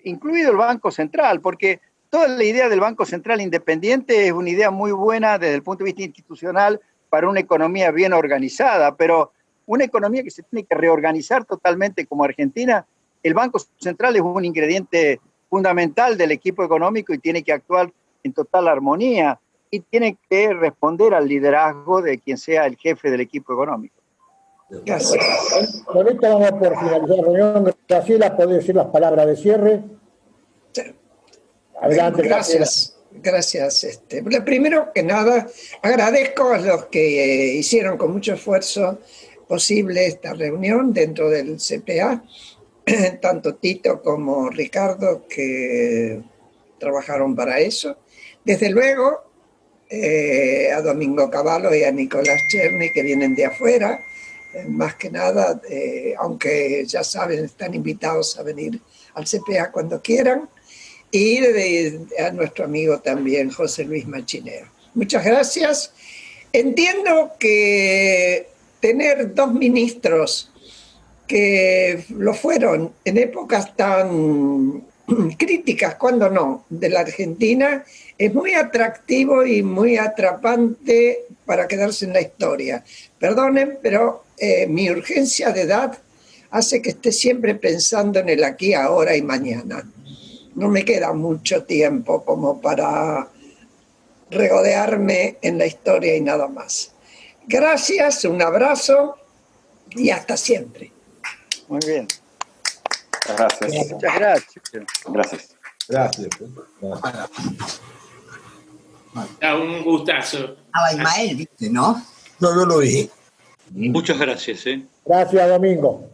incluido el Banco Central, porque toda la idea del Banco Central independiente es una idea muy buena desde el punto de vista institucional para una economía bien organizada, pero una economía que se tiene que reorganizar totalmente como Argentina, el Banco Central es un ingrediente fundamental del equipo económico y tiene que actuar en total armonía y tiene que responder al liderazgo de quien sea el jefe del equipo económico. Gracias. Con esto vamos por finalizar la reunión. Graciela, ¿podés decir las palabras de cierre? Sí. Adelante. Gracias. Gracias. Primero que nada, agradezco a los que hicieron con mucho esfuerzo posible esta reunión dentro del CPA, tanto Tito como Ricardo, que trabajaron para eso. Desde luego, a Domingo Cavallo y a Nicolás Cherny, que vienen de afuera, más que nada, aunque ya saben, están invitados a venir al CPA cuando quieran, y a nuestro amigo también, José Luis Machineo. Muchas gracias. Entiendo que tener dos ministros que lo fueron en épocas tan críticas, cuando no, de la Argentina, es muy atractivo y muy atrapante para quedarse en la historia. Perdonen, pero mi urgencia de edad hace que esté siempre pensando en el aquí, ahora y mañana. No me queda mucho tiempo como para regodearme en la historia y nada más. Gracias, un abrazo y hasta siempre. Muy bien. Gracias. Muchas gracias. Gracias. Gracias. Un gustazo. A Ismael, viste, ¿no? No, no lo vi. Muchas gracias. Gracias, Domingo.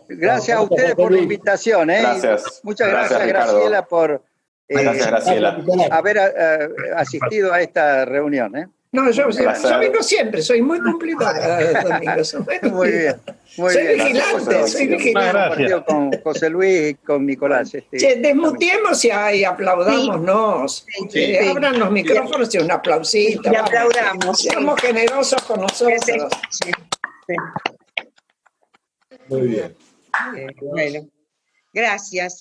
Gracias a ustedes por la invitación. Gracias. Muchas gracias, Ricardo. Graciela, por Gracias, Graciela. haber asistido a esta reunión. No, yo vengo siempre, soy muy cumplidora, Domingo. Muy bien. Muy soy bien. vigilante, soy vigilante. Con José Luis y con Nicolás. Desmutiemos y aplaudámonos. Sí. Abran los micrófonos y un aplausito. Y aplaudamos. Seamos generosos con nosotros. Sí. Muy bien. Bueno, gracias.